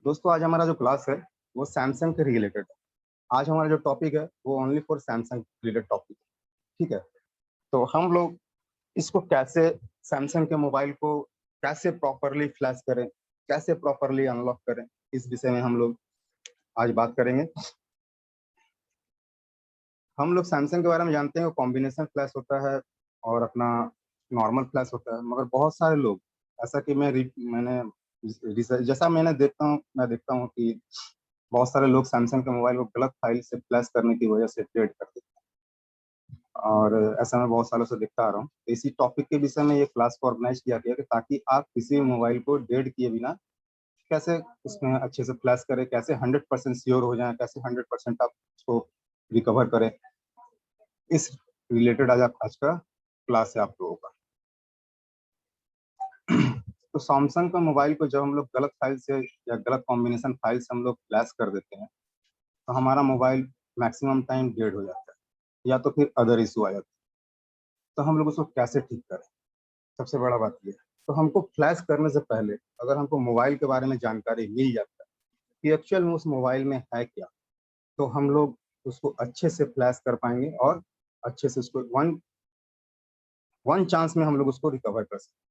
दोस्तों आज हमारा जो क्लास है वो सैमसंग के रिलेटेड है। आज हमारा जो टॉपिक है वो only for Samsung related topic है। ठीक है। तो हम लोग इसको कैसे सैमसंग के मोबाइल को कैसे प्रॉपरली फ्लैश करें, कैसे प्रॉपरली अनलॉक करें, इस विषय में हम लोग आज बात करेंगे। हम लोग सैमसंग के बारे में जानते हैं, कॉम्बिनेशन फ्लैश होता है और अपना नॉर्मल फ्लैश होता है, मगर बहुत सारे लोग ऐसा कि जैसा मैं देखता हूँ कि बहुत सारे लोग सैमसंग के मोबाइल को गलत फाइल से फ्लैश करने की वजह से डेड कर देते हैं। और ऐसा मैं बहुत सालों से देखता आ रहा हूँ। तो इसी टॉपिक के विषय में ये क्लास को ऑर्गेनाइज किया गया कि ताकि आप किसी भी मोबाइल को डेड किए बिना कैसे उसमें अच्छे से फ्लैश करें, कैसे 100% श्योर हो जाए, कैसे 100% आप उसको रिकवर करें, इस रिलेटेड आज का क्लास है आप लोगों का। तो सैमसंग का मोबाइल को जब हम लोग गलत फाइल से या गलत कॉम्बिनेशन फाइल से हम लोग फ्लैश कर देते हैं तो हमारा मोबाइल मैक्सिमम टाइम डेड हो जाता है या तो फिर अदर इशू आ जाता है। तो हम लोग उसको कैसे ठीक करें, सबसे बड़ा बात यह है। तो हमको फ्लैश करने से पहले अगर हमको मोबाइल के बारे में जानकारी मिल जाता है कि एक्चुअल में उस मोबाइल में है क्या, तो हम लोग उसको अच्छे से फ्लैश कर पाएंगे और अच्छे से उसको वन वन चांस में हम लोग उसको रिकवर कर सकते हैं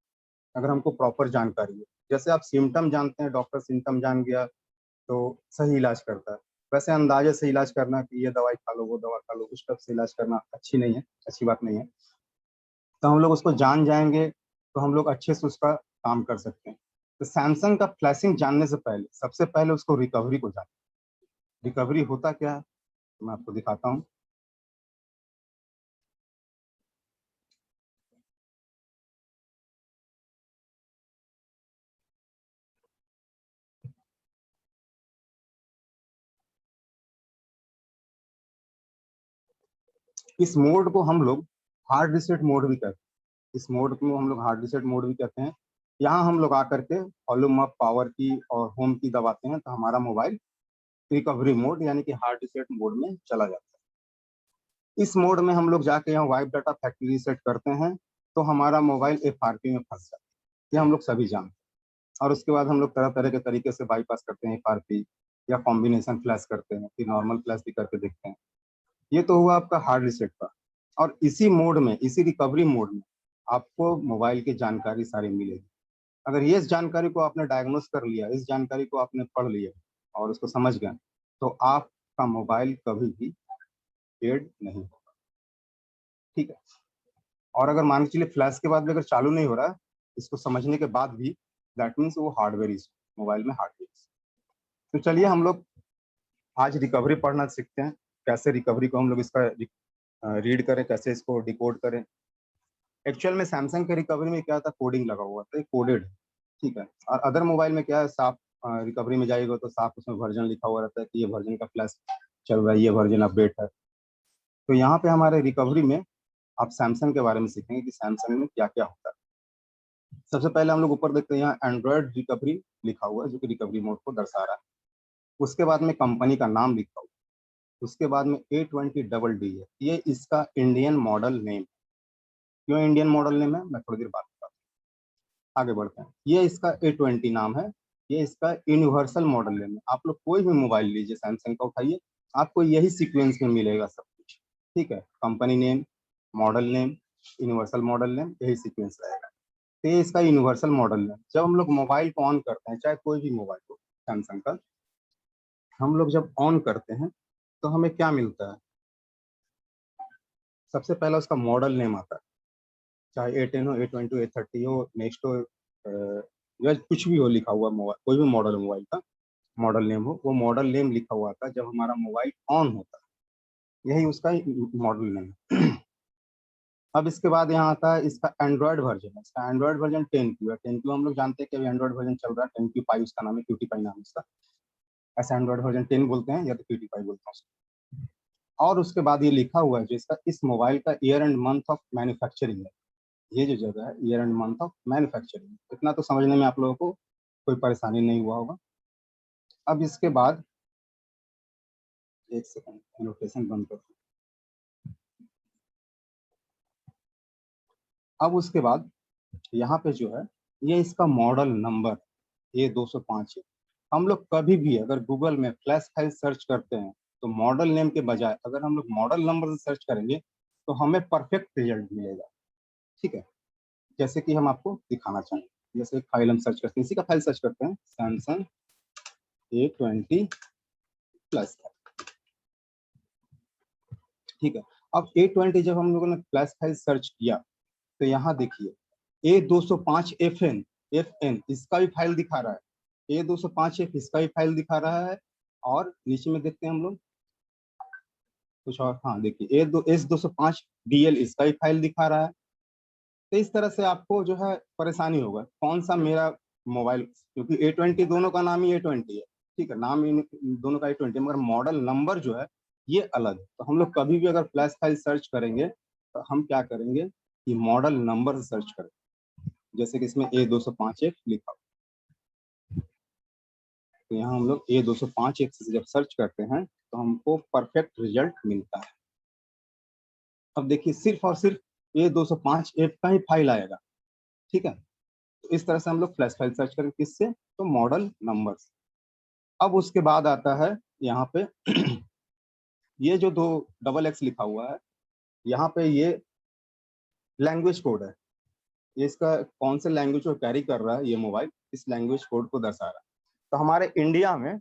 अगर हमको प्रॉपर जानकारी है। जैसे आप सिम्टम जानते हैं, डॉक्टर सिम्टम जान गया तो सही इलाज करता है। वैसे अंदाजे से इलाज करना कि ये दवाई खा लो वो दवा खा लो उस टाइप से इलाज करना अच्छी बात नहीं है। तो हम लोग उसको जान जाएंगे तो हम लोग अच्छे से उसका काम कर सकते हैं। तो सैमसंग का फ्लैशिंग जानने से पहले सबसे पहले उसको रिकवरी को जान। रिकवरी होता क्या है तो मैं आपको दिखाता हूँ। इस मोड को हम लोग हार्ड रिसेट मोड भी कहते हैं। इस मोड को हम लोग हार्ड रिसेट मोड भी कहते हैं। यहाँ हम लोग आकर के वॉल्यूम अप, पावर की और होम की दबाते हैं तो हमारा मोबाइल रिकवरी मोड यानी कि हार्ड रिसेट मोड में चला जाता है। इस मोड में हम लोग जाके यहाँ वाइप डाटा फैक्ट्री रीसेट करते हैं तो हमारा मोबाइल एफआरपी में फंस जाता है। ये हम लोग सभी जानते हैं। और उसके बाद हम लोग तरह तरह के तरीके से बाईपास करते हैं एफआरपी, या कॉम्बिनेशन फ्लैश करते हैं, फिर नॉर्मल फ्लैश भी करके देखते हैं। ये तो हुआ आपका हार्ड रिसेट का। और इसी मोड में, इसी रिकवरी मोड में आपको मोबाइल की जानकारी सारी मिलेगी। अगर ये इस जानकारी को आपने डायग्नोस कर लिया, इस जानकारी को आपने पढ़ लिया और उसको समझ गए, तो आपका मोबाइल कभी भी डेड नहीं होगा। ठीक है। और अगर मान के चलिए फ्लैश के बाद भी अगर चालू नहीं हो रहा है, इसको समझने के बाद भी, दैट मीन्स वो हार्डवेयर इशू, मोबाइल में हार्डवेयर इशू। तो चलिए हम लोग आज रिकवरी पढ़ना सीखते हैं। कैसे रिकवरी को हम लोग इसका रीड करें, कैसे इसको डिकोड करें। एक्चुअल में सैमसंग के रिकवरी में क्या था, कोडिंग लगा हुआ था, कोडेड। ठीक है। और अदर मोबाइल में क्या है, साफ रिकवरी में जाएगा तो साफ उसमें वर्जन लिखा हुआ रहता है कि ये वर्जन का फ्लैश चल रहा है, ये वर्जन अपडेट है। तो यहाँ पे हमारे रिकवरी में आप सैमसंग के बारे में सीखेंगे कि सैमसंग में क्या क्या होता है। सबसे पहले हम लोग ऊपर देखते हैं, यहाँ एंड्रॉयड रिकवरी लिखा हुआ है जो कि रिकवरी मोड को दर्शा रहा है। उसके बाद में कंपनी का नाम लिखा हुआ है। उसके बाद में A20DD है, ये इसका इंडियन मॉडल नेम। क्यों इंडियन मॉडल नेम है मैं थोड़ी देर बात बताता हूँ। आगे बढ़ते हैं। ये इसका A20 नाम है, ये इसका यूनिवर्सल मॉडल नेम है। आप लोग कोई भी मोबाइल लीजिए सैमसंग का, उठाइए, आपको यही सीक्वेंस में मिलेगा सब कुछ। ठीक है। Company name, model name, universal model name, यही सीक्वेंस रहेगा। तो ये इसका यूनिवर्सल मॉडल नेम। जब हम लोग मोबाइल को ऑन करते हैं, चाहे कोई भी मोबाइल हो सैमसंग का, हम लोग जब ऑन करते हैं तो हमें क्या मिलता है, सबसे पहला उसका मॉडल नेम आता है। चाहे A10 हो, A20 हो, A30 हो, नेक्स्ट हो, या कुछ भी हो लिखा हुआ मोबाइल, कोई भी मॉडल मोबाइल का मॉडल नेम हो, वो मॉडल नेम लिखा हुआ था जब हमारा मोबाइल ऑन होता है, यही उसका मॉडल नेम है। अब इसके बाद यहाँ आता है इसका एंड्रॉयड वर्जन। इसका एंड्रॉयड वर्जन 10Q है। 10Q हम लोग जानते हैं कि अभी एंड्रॉयड वर्जन चल रहा है, 10Q5 उसका नाम है, QT5 नाम है इसका। ऐसा एंड्रॉयड वर्जन 10 बोलते हैं या तो QT5 बोलते हैं उसको। और उसके बाद ये लिखा हुआ है जो इसका इस मोबाइल का year and month of manufacturing है। ये जो जगह है year and month of manufacturing, इतना तो समझने में आप लोगों को कोई परेशानी नहीं हुआ होगा। अब इसके बाद एक सेकंड नोटेशन बंद कर। अब उसके बाद यहाँ पे जो है ये इसका मॉडल नंबर A205 है। हम लोग कभी भी अगर गूगल में फ्लैश फाइल सर्च करते हैं तो मॉडल नेम के बजाय अगर हम लोग मॉडल नंबर से सर्च करेंगे तो हमें परफेक्ट रिजल्ट मिलेगा। ठीक है, जैसे कि हम आपको दिखाना चाहेंगे। जैसे एक फाइल हम सर्च करते हैं, इसी का फाइल सर्च करते हैं, सैमसंग A20 प्लस। ठीक है, अब A20 जब हम लोगों ने फ्लैश फाइल सर्च किया तो यहाँ देखिए A205FN इसका भी फाइल दिखा रहा है, A205F इसका भी फाइल दिखा रहा है, और नीचे में देखते हैं हम लोग कुछ और, हाँ देखिए S205DL इसका भी फाइल दिखा रहा है। तो इस तरह से आपको जो है परेशानी होगा कौन सा मेरा मोबाइल, क्योंकि A20 दोनों का नाम ही A20 है। ठीक है, नाम इन दोनों का A20 मगर मॉडल नंबर जो है ये अलग है। तो हम लोग कभी भी अगर फ्लैश फाइल सर्च करेंगे तो हम क्या करेंगे कि मॉडल नंबर से सर्च करें, जैसे कि इसमें A205F लिखा हो, तो यहाँ हम लोग A205F से जब सर्च करते हैं तो हमको परफेक्ट रिजल्ट मिलता है। अब देखिए सिर्फ और सिर्फ A205F का ही फाइल आएगा। ठीक है, तो इस तरह से हम लोग फ्लैश फाइल सर्च करें, किससे, तो मॉडल नंबर से। अब उसके बाद आता है यहाँ पे ये जो 2XX लिखा हुआ है, यहाँ पे ये लैंग्वेज कोड है, ये इसका कौन से लैंग्वेज को कैरी कर रहा है ये मोबाइल, इस लैंग्वेज कोड को दर्शा रहा है। तो हमारे इंडिया में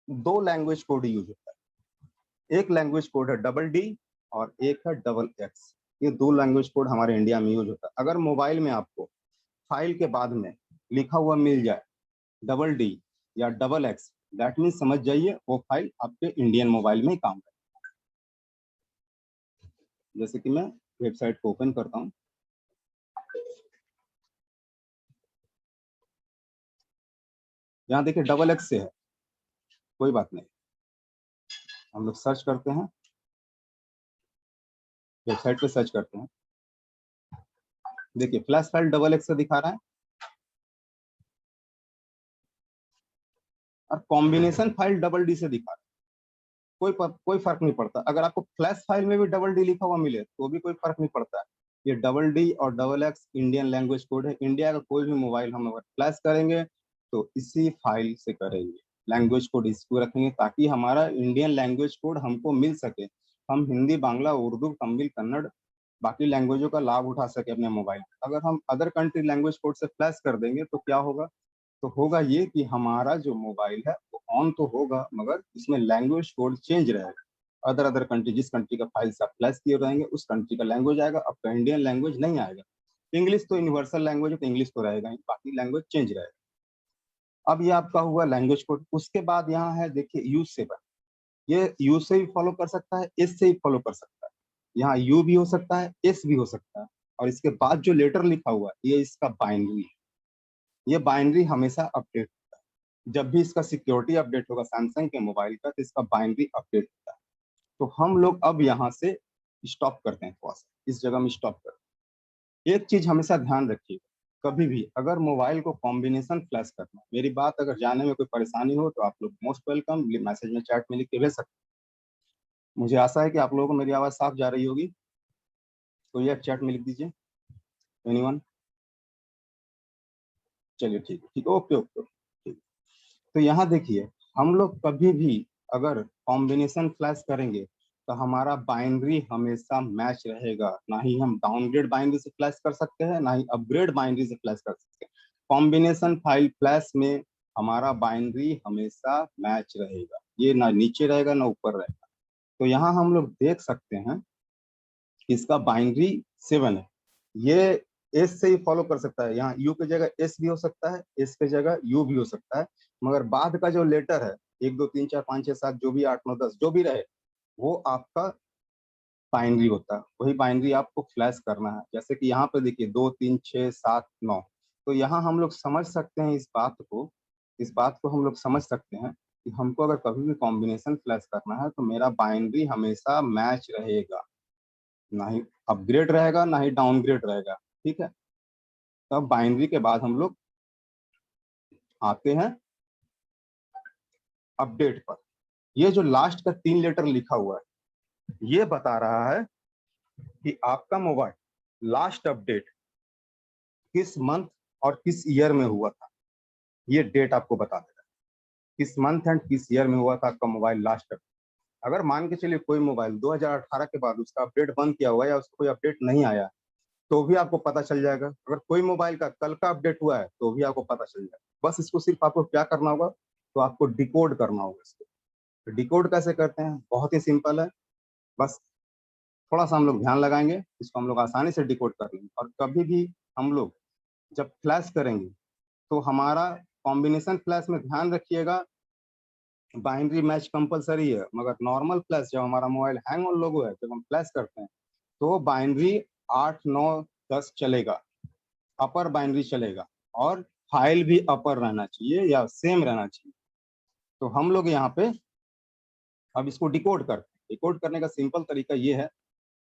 2 लैंग्वेज कोड यूज होता है, एक लैंग्वेज कोड है DD और एक है XX। ये 2 लैंग्वेज कोड हमारे इंडिया में यूज होता है। अगर मोबाइल में आपको फाइल के बाद में लिखा हुआ मिल जाए DD या XX, दैट मीन समझ जाइए वो फाइल आपके इंडियन मोबाइल में ही काम करेगा। जैसे कि मैं वेबसाइट को ओपन करता हूँ, यहाँ देखिए XX से है, कोई बात नहीं, हम लोग सर्च करते हैं, वेबसाइट पे सर्च करते हैं, देखिए फ्लैश फाइल XX से दिखा रहा है और कॉम्बिनेशन फाइल DD से दिखा रहा है। कोई फर्क नहीं पड़ता, अगर आपको फ्लैश फाइल में भी DD लिखा हुआ मिले तो भी कोई फर्क नहीं पड़ता है। ये DD और XX इंडियन लैंग्वेज कोड है। इंडिया का कोई भी मोबाइल हम अगर फ्लैश करेंगे तो इसी फाइल से करेंगे, लैंग्वेज कोड इसको रखेंगे ताकि हमारा इंडियन लैंग्वेज कोड हमको मिल सके, हम हिंदी, बांग्ला, उर्दू, तमिल, कन्नड़ बाकी लैंग्वेजों का लाभ उठा सके अपने मोबाइल। अगर हम अदर कंट्री लैंग्वेज कोड से फ्लैश कर देंगे तो क्या होगा, तो होगा ये कि हमारा जो मोबाइल है वो ऑन तो होगा मगर इसमें लैंग्वेज कोड चेंज रहेगा। अदर अदर कंट्री, जिस कंट्री का फाइल्स आप फ्लैश किए रहेंगे उस कंट्री का लैंग्वेज आएगा, आपका इंडियन लैंग्वेज नहीं आएगा। इंग्लिश तो यूनिवर्सल लैंग्वेज है तो इंग्लिश तो रहेगा ही, बाकी लैंग्वेज चेंज रहेगा। अब ये आपका हुआ लैंग्वेज कोड। उसके बाद यहाँ है देखिए यूज सेवर, ये यू से भी फॉलो कर सकता है, एस से भी फॉलो कर सकता है। यहाँ यू भी हो सकता है, एस भी हो सकता है, और इसके बाद जो लेटर लिखा हुआ है ये इसका बाइनरी है। ये बाइनरी हमेशा अपडेट, जब भी इसका सिक्योरिटी अपडेट होगा सैमसंग के मोबाइल का तो इसका बाइनरी अपडेट होता है। तो हम लोग अब यहाँ से स्टॉप करते हैं, थोड़ा सा इस जगह में स्टॉप करते हैं। एक चीज हमेशा ध्यान रखिए, कभी भी अगर मोबाइल को कॉम्बिनेशन फ्लैश करना, मेरी बात अगर जानने में कोई परेशानी हो तो आप लोग मोस्ट वेलकम, मैसेज में, चैट में लिख के भेज सकते हैं। मुझे आशा है कि आप लोगों को मेरी आवाज साफ जा रही होगी, तो ये चैट में लिख दीजिए एनीवन। चलिए ठीक है, ठीक है, ओके ओके ठीक। तो यहाँ देखिए हम लोग कभी भी अगर कॉम्बिनेशन फ्लैश करेंगे तो हमारा बाइनरी हमेशा मैच रहेगा, ना ही हम डाउनग्रेड बाइनरी से फ्लैश कर सकते हैं ना ही अपग्रेड बाइनरी से फ्लैश कर सकते हैं। कॉम्बिनेशन फाइल फ्लैश में हमारा बाइनरी हमेशा मैच रहेगा, ये ना नीचे रहेगा ना ऊपर रहेगा। तो यहाँ हम लोग देख सकते हैं इसका बाइनरी 7 है। ये एस से ही फॉलो कर सकता है, यहाँ यू की जगह एस भी हो सकता है, एस की जगह यू भी हो सकता है, मगर बाद का जो लेटर है 1 2 3 4 5 6 7 जो भी 8 9 10 जो भी रहे वो आपका बाइनरी होता है, वही बाइनरी आपको फ्लैश करना है। जैसे कि यहाँ पे देखिए 2 3 6 7 9, तो यहाँ हम लोग समझ सकते हैं इस बात को हम लोग समझ सकते हैं कि हमको अगर कभी भी कॉम्बिनेशन फ्लैश करना है तो मेरा बाइनरी हमेशा मैच रहेगा, ना ही अपग्रेड रहेगा ना ही डाउनग्रेड रहेगा। ठीक है, तब बाइनरी के बाद हम लोग आते हैं अपडेट पर। ये जो लास्ट का 3 लेटर लिखा हुआ है ये बता रहा है कि आपका मोबाइल लास्ट अपडेट किस मंथ और किस ईयर में हुआ था, ये डेट आपको बता देगा। किस मंथ एंड किस ईयर में हुआ था आपका मोबाइल लास्ट अपडेट। अगर मान के चलिए कोई मोबाइल 2018 के बाद उसका अपडेट बंद किया हुआ है या उसका कोई अपडेट नहीं आया, तो भी आपको पता चल जाएगा। अगर कोई मोबाइल का कल का अपडेट हुआ है तो भी आपको पता चल जाएगा। बस इसको सिर्फ आपको क्या करना होगा, तो आपको डिकोड करना होगा इसको। तो डिकोड कैसे करते हैं, बहुत ही सिंपल है। बस थोड़ा सा हम लोग ध्यान लगाएंगे, इसको हम लोग आसानी से डिकोड कर लेंगे। और कभी भी हम लोग जब फ्लैश करेंगे तो हमारा कॉम्बिनेशन फ्लैश में ध्यान रखिएगा, बाइनरी मैच कंपलसरी है। मगर नॉर्मल फ्लैश, जब हमारा मोबाइल हैंग ऑन लोगो है, जब हम फ्लैश करते हैं तो बाइनरी 8, 9, 10 चलेगा, अपर बाइनरी चलेगा, और फाइल भी अपर रहना चाहिए या सेम रहना चाहिए। तो हम लोग यहाँ पे अब इसको डिकोड करते हैं। डिकोड करने का सिंपल तरीका ये है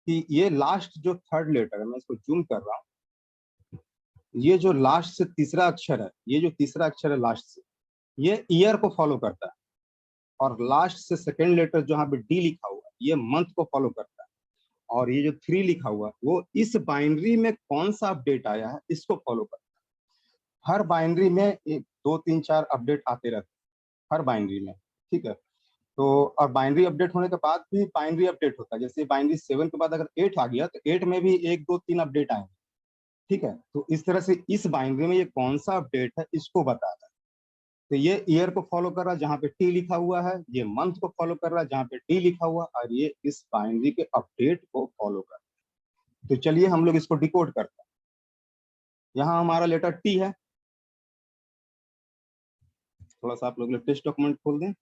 कि ये लास्ट जो थर्ड लेटर है, मैं इसको जूम कर रहा हूँ, ये जो लास्ट से तीसरा अक्षर है, ये जो तीसरा अक्षर है लास्ट से, ये ईयर को फॉलो करता है। और लास्ट से सेकेंड लेटर जो यहाँ पे डी लिखा हुआ है, ये मंथ को फॉलो करता है। और ये जो 3 लिखा हुआ है, वो इस बाइनरी में कौन सा अपडेट आया है इसको फॉलो करता है। हर बाइनरी में 1, 2, 3, 4 अपडेट आते रहते हैं, हर बाइनरी में। ठीक है। तो और बाइनरी अपडेट होने के बाद भी बाइनरी अपडेट होता है। जैसे बाइनरी 7 के बाद अगर 8 आ गया तो 8 में भी 1, 2, 3 अपडेट आएंगे। ठीक है। तो इस तरह से इस बाइनरी में ये कौन सा अपडेट है इसको बताता है। तो ये ईयर को फॉलो कर रहा है जहाँ पे टी लिखा हुआ है, ये मंथ को फॉलो कर रहा है जहाँ पे डी लिखा हुआ, और ये इस बाइनरी के अपडेट को फॉलो कर रहा है। तो चलिए हम लोग इसको डिकोड करते हैं। यहाँ हमारा लेटर टी है। थोड़ा सा आप लोग टेस्ट डॉक्यूमेंट खोल दें।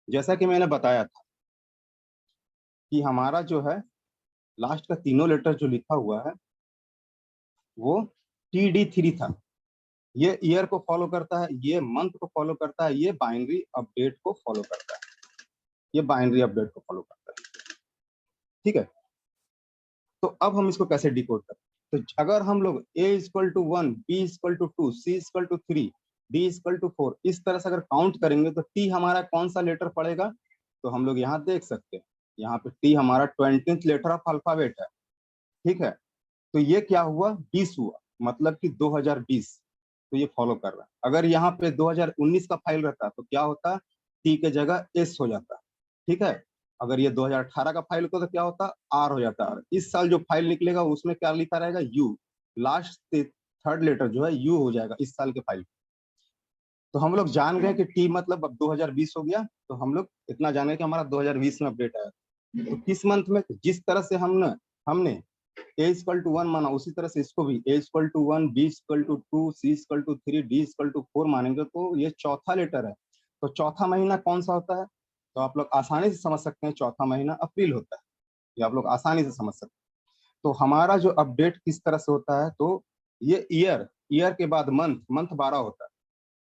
जैसा कि मैंने बताया था कि हमारा जो है लास्ट का तीनों लेटर जो लिखा हुआ है वो TD3 था। ये ईयर को फॉलो करता है, ये मंथ को फॉलो करता है, ये बाइनरी अपडेट को फॉलो करता है, ये बाइनरी अपडेट को फॉलो करता है। ठीक है। तो अब हम इसको कैसे डिकोड करें। तो अगर हम लोग A=1, B=2, C=3, D=4 इस तरह से अगर काउंट करेंगे तो टी हमारा कौन सा लेटर पड़ेगा, तो हम लोग यहाँ देख सकते हैं। यहाँ पे टी हमारा 20th लेटर ऑफ अल्फाबेट है। ठीक है। तो ये क्या हुआ, 20 हुआ, मतलब कि 2020। तो ये फॉलो कर रहा है। अगर यहाँ पे 2019 का फाइल रहता तो क्या होता, टी के जगह एस हो जाता। ठीक है। अगर ये 2018 का फाइल होता तो क्या होता, आर हो जाता। इस साल जो फाइल निकलेगा उसमें क्या लिखा रहेगा, यू। लास्ट थर्ड लेटर जो है यू हो जाएगा इस साल के फाइल। तो हम लोग जान गए कि टी मतलब अब 2020 हो गया। तो हम लोग इतना जाने कि हमारा 2020 में अपडेट आया। तो किस मंथ में, जिस तरह से हमने हमने A=1 माना, उसी तरह से इसको भी A=1, B=2, C=3, D=4 मानेंगे तो ये चौथा लेटर है। तो चौथा महीना कौन सा होता है, तो आप लोग आसानी से समझ सकते हैं, चौथा महीना अप्रैल होता है। ये आप लोग आसानी से समझ सकते हैं। तो हमारा जो अपडेट किस तरह से होता है, तो ये ईयर, ईयर के बाद मंथ, मंथ 12 होता है,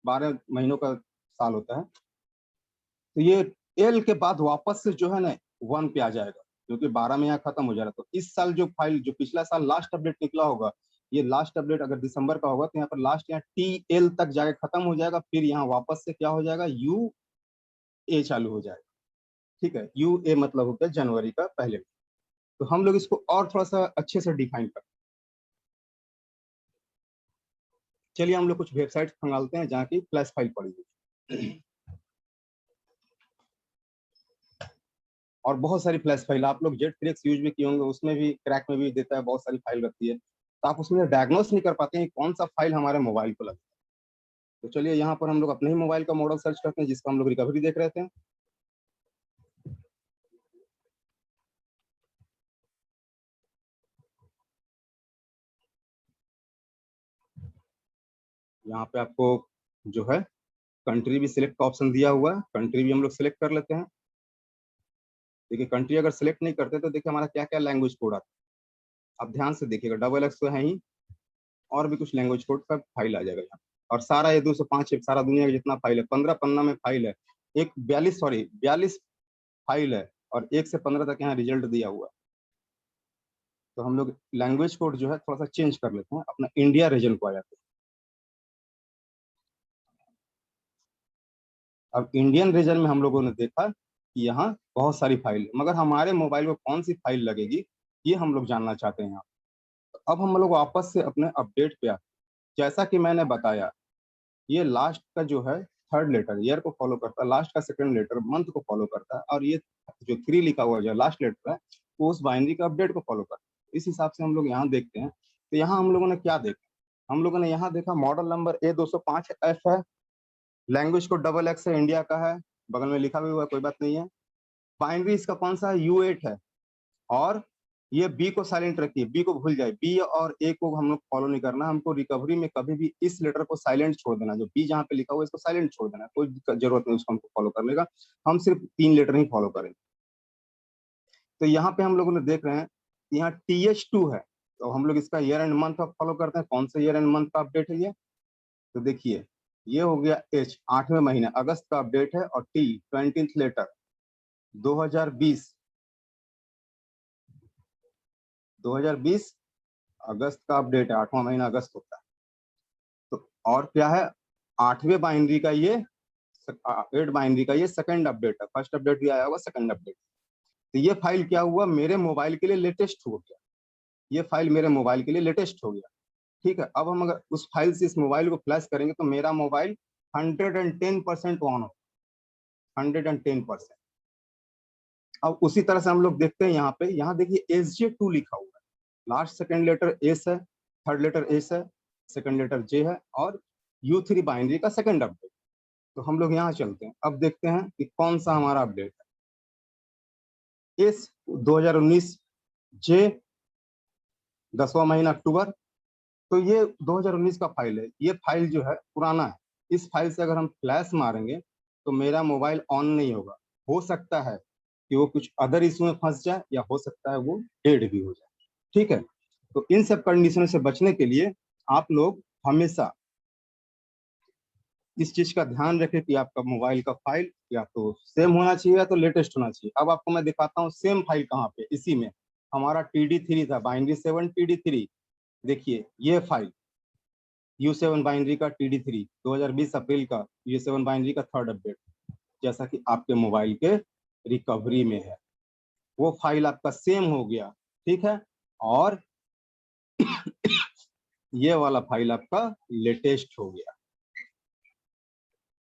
12 महीनों का साल होता है। तो ये एल के बाद वापस से जो है ना 1 पे आ जाएगा, क्योंकि 12 में यहाँ खत्म हो जा रहा है। तो इस साल जो फाइल, जो पिछला साल लास्ट अपडेट निकला होगा, ये लास्ट अपडेट अगर दिसंबर का होगा तो यहाँ पर लास्ट यहाँ TL तक जाके खत्म हो जाएगा। फिर यहाँ वापस से क्या हो जाएगा, UA चालू हो जाएगा। ठीक है। UA मतलब हो गया जनवरी का पहले। तो हम लोग इसको और थोड़ा सा अच्छे से डिफाइन करते हैं। चलिए हम लोग कुछ वेबसाइट खंगालते हैं जहाँ की फ्लैश फाइल पड़ी हुई, और बहुत सारी फ्लैश फाइल आप लोग जेटफ्रेक्स यूज भी किए होंगे, उसमें भी क्रैक में भी देता है, बहुत सारी फाइल रखती है। तो आप उसमें डायग्नोस नहीं कर पाते हैं कौन सा फाइल हमारे मोबाइल को लगता है। तो चलिए यहाँ पर हम लोग अपने ही मोबाइल का मॉडल सर्च करते हैं जिसका हम लोग रिकवरी देख रहे थे। यहाँ पे आपको जो है कंट्री भी सिलेक्ट का ऑप्शन दिया हुआ है, कंट्री भी हम लोग सिलेक्ट कर लेते हैं। देखिए कंट्री अगर सिलेक्ट नहीं करते तो देखिए हमारा क्या क्या लैंग्वेज कोड आता है। आप ध्यान से देखिएगा, XX तो है ही, और भी कुछ लैंग्वेज कोड का फाइल आ जाएगा यहाँ। और सारा ये 205 सारा दुनिया का जितना फाइल है, 15 पन्ना में फाइल है, एक 42 फाइल है, और 1 से 15 तक यहाँ रिजल्ट दिया हुआ है। तो हम लोग लैंग्वेज कोड जो है थोड़ा सा चेंज कर लेते हैं, अपना इंडिया रीजन को आ जाते हैं। अब इंडियन रीजन में हम लोगों ने देखा कि यहाँ बहुत सारी फाइल है, मगर हमारे मोबाइल में कौन सी फाइल लगेगी ये हम लोग जानना चाहते हैं यहाँ। तो अब हम लोग वापस से अपने अपडेट पे आते हैं। जैसा कि मैंने बताया, ये लास्ट का जो है थर्ड लेटर ईयर को फॉलो करता है, लास्ट का सेकंड लेटर मंथ को फॉलो करता है, और ये जो 3 लिखा हुआ जो लास्ट लेटर है वो उस बाइनरी का अपडेट को फॉलो करता है। इस हिसाब से हम लोग यहाँ देखते हैं। तो यहाँ हम लोगों ने क्या देखा, हम लोगों ने यहाँ देखा मॉडल नंबर A205F है, लैंग्वेज को XX है, इंडिया का है, बगल में लिखा भी हुआ है, कोई बात नहीं है। बाइनरी इसका कौन सा है, U8 है, और ये बी को साइलेंट रखिए, बी को भूल जाए, बी और ए को हम लोग फॉलो नहीं करना, हमको रिकवरी में कभी भी इस लेटर को साइलेंट छोड़ देना, जो बी जहाँ पे लिखा हुआ है इसको साइलेंट छोड़ देना, कोई जरूरत नहीं उसको हमको फॉलो करने का, हम सिर्फ 3 लेटर ही फॉलो करेंगे। तो यहाँ पे हम लोगों ने देख रहे हैं यहाँ TH2 है, तो हम लोग इसका ईयर एंड मंथ फॉलो करते हैं। कौन सा ईयर एंड मंथ का अपडेट है ये, तो देखिए ये हो गया H 8वें महीने अगस्त का अपडेट है, और T 20th लेटर 2020 अगस्त का अपडेट है, 8वां महीना अगस्त होता है। तो और क्या है, 8वें बाइनरी का ये 8 बाइनरी का ये सेकंड अपडेट है, फर्स्ट अपडेट भी आया हुआ, सेकंड अपडेट। तो ये फाइल क्या हुआ, मेरे मोबाइल के लिए लेटेस्ट हो गया, ये फाइल मेरे मोबाइल के लिए लेटेस्ट हो गया। ठीक है, अब हम अगर उस फाइल से इस मोबाइल को फ्लैश करेंगे तो मेरा मोबाइल 110% ऑन हो, 110%। अब उसी तरह से हम लोग देखते हैं यहाँ पे, यहाँ देखिए SJ2 लिखा हुआ है, लास्ट सेकंड लेटर एस है, थर्ड लेटर एस है, सेकंड लेटर जे है, और U3 बाइनरी का सेकंड अपडेट। तो हम लोग यहाँ चलते हैं, अब देखते हैं कि कौन सा हमारा अपडेट है। एस 2019, जे 10वां महीना अक्टूबर। तो ये 2019 का फाइल है, ये फाइल जो है पुराना है, इस फाइल से अगर हम फ्लैश मारेंगे तो मेरा मोबाइल ऑन नहीं होगा, हो सकता है कि वो कुछ अदर इशू में फंस जाए, या हो सकता है वो डेड भी हो जाए। ठीक है, तो इन सब कंडीशनों से बचने के लिए आप लोग हमेशा इस चीज का ध्यान रखें कि आपका मोबाइल का फाइल या तो सेम होना चाहिए या तो लेटेस्ट होना चाहिए। अब आपको मैं दिखाता हूँ सेम फाइल कहाँ पे, इसी में हमारा TD3 था, बाइनरी 7 TD3। देखिए ये फाइल U7 बाइनरी का TD3 2020 अप्रैल का U7 बाइनरी का थर्ड अपडेट, जैसा कि आपके मोबाइल के रिकवरी में है, वो फाइल आपका सेम हो गया। ठीक है, और ये वाला फाइल आपका लेटेस्ट हो गया,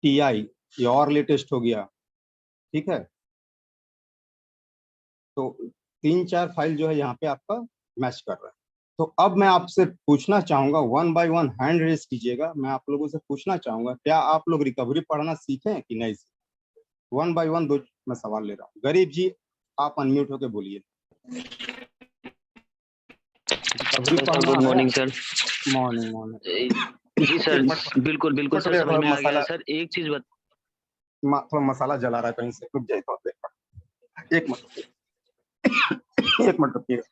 TI ये और लेटेस्ट हो गया। ठीक है, तो 3-4 फाइल जो है यहाँ पे आपका मैच कर रहा है। तो अब मैं आपसे पूछना चाहूंगा, 1 बाय 1 हैंड रेस कीजिएगा, मैं आप लोगों से पूछना चाहूंगा क्या आप लोग रिकवरी पढ़ना सीखे हैं कि नहीं सीखे। 1 बाय 1 दो मैं सवाल ले रहा हूँ। गरीब जी आप अनम्यूट होके बोलिए, रिकवरी पढ़ना गुड मॉर्निंग आया? सर। Morning morning. जी सर, बिल्कुल बिल्कुल सर, समझ में आ गया सर। एक चीज थोड़ा मसाला जला रहा है कहीं से, रुक जाए तो एक मिनट, एक मिनट रुकिएगा।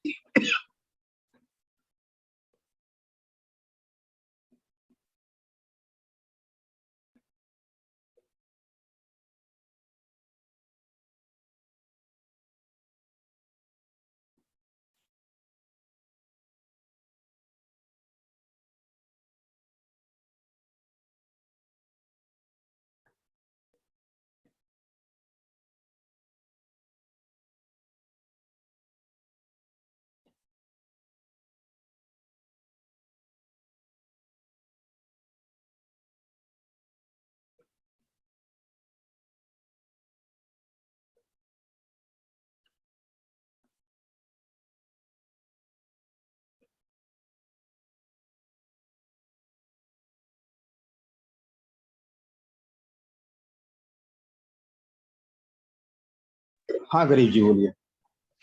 हाँ गरीब जी बोलिए।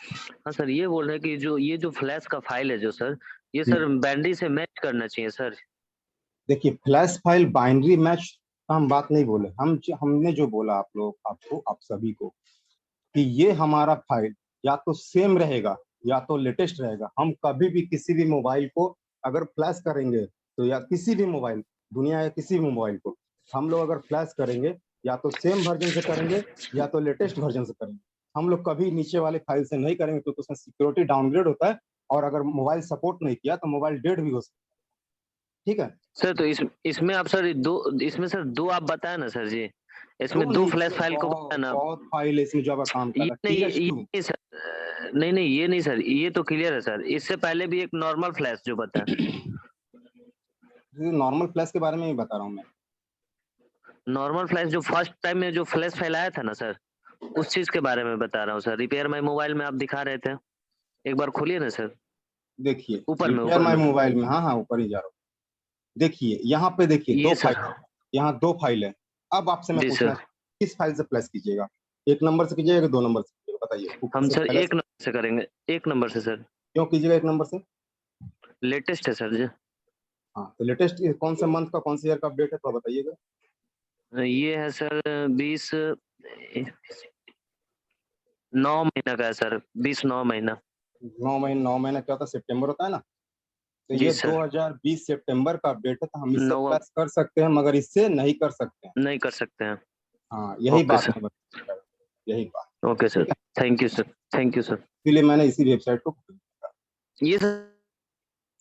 हाँ सर, ये बोल रहे हैं कि जो ये जो फ्लैश का फाइल है जो सर, ये सर बाइनरी से मैच करना चाहिए सर। देखिए फ्लैश फाइल बाइनरी मैच का हम बात नहीं बोले, हमने जो बोला आप लोग आपको आप सभी को कि ये हमारा फाइल या तो सेम रहेगा या तो लेटेस्ट रहेगा। हम कभी भी किसी भी मोबाइल को अगर फ्लैश करेंगे तो, या किसी भी मोबाइल दुनिया या किसी भी मोबाइल को हम लोग अगर फ्लैश करेंगे या तो सेम वर्जन से करेंगे या तो लेटेस्ट वर्जन से करेंगे। हम लोग कभी नीचे वाले फाइल से नहीं करेंगे क्योंकि उसमें सिक्योरिटी डाउनग्रेड होता है, और अगर मोबाइल सपोर्ट नहीं किया तो मोबाइल डेड भी हो सकता है। ठीक है सर, तो इसमें आप सर इसमें सर दो आप बताए ना सर जी, इसमें दो फ्लैश फाइल को बताया ना। बहुत फाइल है इसमें जो आप काम कर ये रहा है, नहीं, TH2। ये सर नहीं ये नहीं सर, ये तो क्लियर है सर। इससे पहले भी एक नॉर्मल फ्लैश जो बताया। नॉर्मल फ्लैश के बारे में ही बता रहा हूँ मैं। नॉर्मल फ्लैश जो फर्स्ट टाइम में जो फ्लैश फैलाया था ना सर, उस चीज़ के बारे में बता रहा हूँ सर। रिपेयर माई मोबाइल में आप दिखा रहे थे। एक बार खोलिए ना सर, देखिए ऊपर में, रिपेयर ऊपर माई में। मोबाइल में, हाँ हाँ ऊपर ही जा रहा हूँ। देखिए यहाँ पे देखिए ये दो सर। फाइल, यहाँ दो फाइल है। अब आपसे मैं जी पूछना सर। किस फाइल से फ्लैश कीजिएगा, एक नंबर से कीजिएगा कि दो नंबर से कीजिएगा, बताइए ऊपर हम से सर पहले 1 नंबर से करेंगे, 1 नंबर से सर। क्यों कीजिएगा एक नंबर से? लेटेस्ट है सर जी। हाँ तो लेटेस्ट कौन सा मंथ का कौन से ईयर का अपडेट है तो बताइएगा। ये है सर 20 9 महीना का है सर, 20 9 महीना। 9 महीना, 9 महीना क्या होता है, सितंबर होता है ना। तो जी ये सर। 2020 सितंबर का अपडेट है, तो हम इससे 9 फ्लैश कर सकते हैं मगर इससे नहीं कर सकते हैं। नहीं कर सकते हैं। हाँ यही ओके बात सर। मैं बता रहा हूँ, यही बात। ओके ठीक सर। है, thank you sir. Thank you sir. इसलिए मैंने इसी वेबसाइट को ये सर।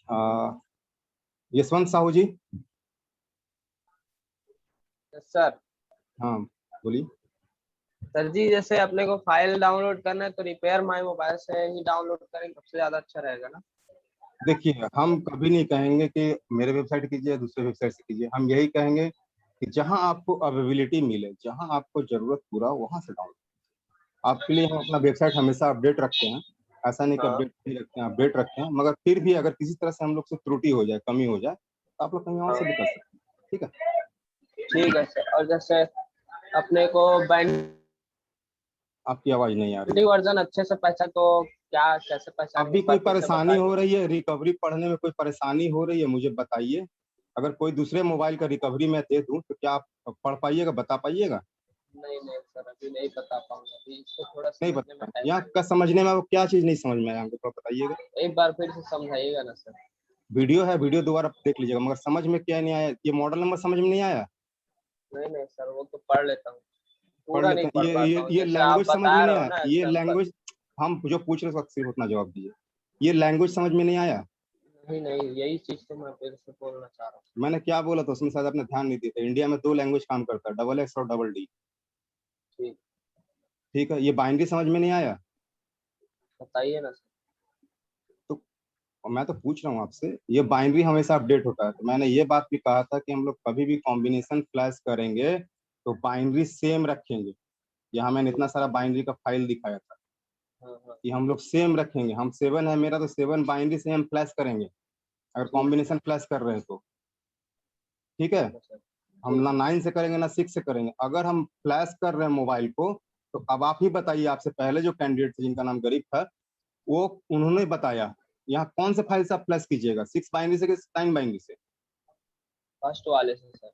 आ, यशवंत साहू जी। सर। हाँ बोलिए। सर जी जैसे अपने को फाइल डाउनलोड करना है तो रिपेयर माई मोबाइल से ही डाउनलोड करें, सबसे ज्यादा अच्छा रहेगा ना? देखिए हम कभी नहीं कहेंगे कि मेरे वेबसाइट कीजिए दूसरे वेबसाइट से कीजिए, हम यही कहेंगे कि जहां आपको अवेलेबिलिटी मिले, जहां आपको जरूरत पूरा वहां से डाउनलोड। आपके लिए हम अपना वेबसाइट हमेशा अपडेट रखते हैं, ऐसा नहीं कि हाँ अपडेट नहीं रखते हैं, अपडेट रखते हैं, मगर फिर भी अगर किसी तरह से हम लोग से त्रुटि हो जाए, कमी हो जाए, तो आप लोग कहीं और हाँ। से भी कर सकते हैं। ठीक है, ठीक है सर। और जैसे अपने को बैंडिंग आपकी आवाज नहीं आ रही है। वर्जन अच्छे से पहचान तो क्या, कैसे पहचानेंगे, अभी एक बार कोई फिर से परेशानी बता हो दीजिए। रही है, रिकवरी पढ़ने में कोई परेशानी हो रही है, मुझे बताइए। अगर कोई दूसरे मोबाइल का रिकवरी मैं दे दूं तो क्या आप पढ़ पाइएगा, बता पाइएगा? नहीं नहीं सर, अभी नहीं बता पाऊंगा, अभी इसको थोड़ा नहीं समझने बता में पाए टाइम यहाँ का, लगेगा। समझने में वो क्या चीज नहीं समझ में आया हमको, तो बताइएगा। एक बार फिर से समझाइएगा ना सर। वीडियो है, वीडियो दोबारा देख लीजिएगा, मगर समझ में क्या नहीं आया, ये मॉडल नंबर समझ में नहीं आया। नहीं नहीं सर, वो तो पढ़ लेता हूँ, पढ़ पूरा नहीं लेते हैं, पढ़ ये पाता ये हूँ, ये जैसे आप लैंग्वेज समझ में बता नहीं रहे हो आया, ना ये एग्जाम्पल। लैंग्वेज हम जो पूछ रहे हैं उसका सिर्फ उतना जवाब दीजिए। ये लैंग्वेज समझ में नहीं आया। नहीं नहीं, यही चीज तो मैं फिर से बोलना चाह रहा हूँ। मैंने क्या बोला था उसमें शायद आपने ध्यान नहीं दिया था, इंडिया में दो लैंग्वेज काम करता है, डबल एक्स और डबल डी। ठीक, ठीक है, ये बाइनरी समझ में नहीं आया। बताइए ना सर। तो और मैं तो पूछ रहा हूँ आपसे, ये बाइनरी हमेशा अपडेट होता है, तो मैंने ये बात भी कहा था कि हम लोग कभी भी कॉम्बिनेशन फ्लैश करेंगे तो बाइनरी सेम रखेंगे। यहाँ मैंने इतना सारा बाइनरी का फाइल दिखाया था हाँ हाँ। कि हम लोग सेम रखेंगे, हम 7 है मेरा तो 7 बाइनरी से हम फ्लैश करेंगे अगर ठीक है कॉम्बिनेशन फ्लैश कर रहे हैं तो। ठीक है, ठीक है सर। हम ठीक ना है। 9 से करेंगे ना 6 से करेंगे, अगर हम फ्लैश कर रहे हैं मोबाइल को। तो अब आप ही बताइए, आपसे पहले जो कैंडिडेट थे जिनका नाम गरीब था, वो उन्होंने बताया यहाँ कौन से फाइल से आप फ्लैश कीजिएगा, 6 बाइनरी से कि 9 बाइनरी से। फर्स्ट वाले से सर।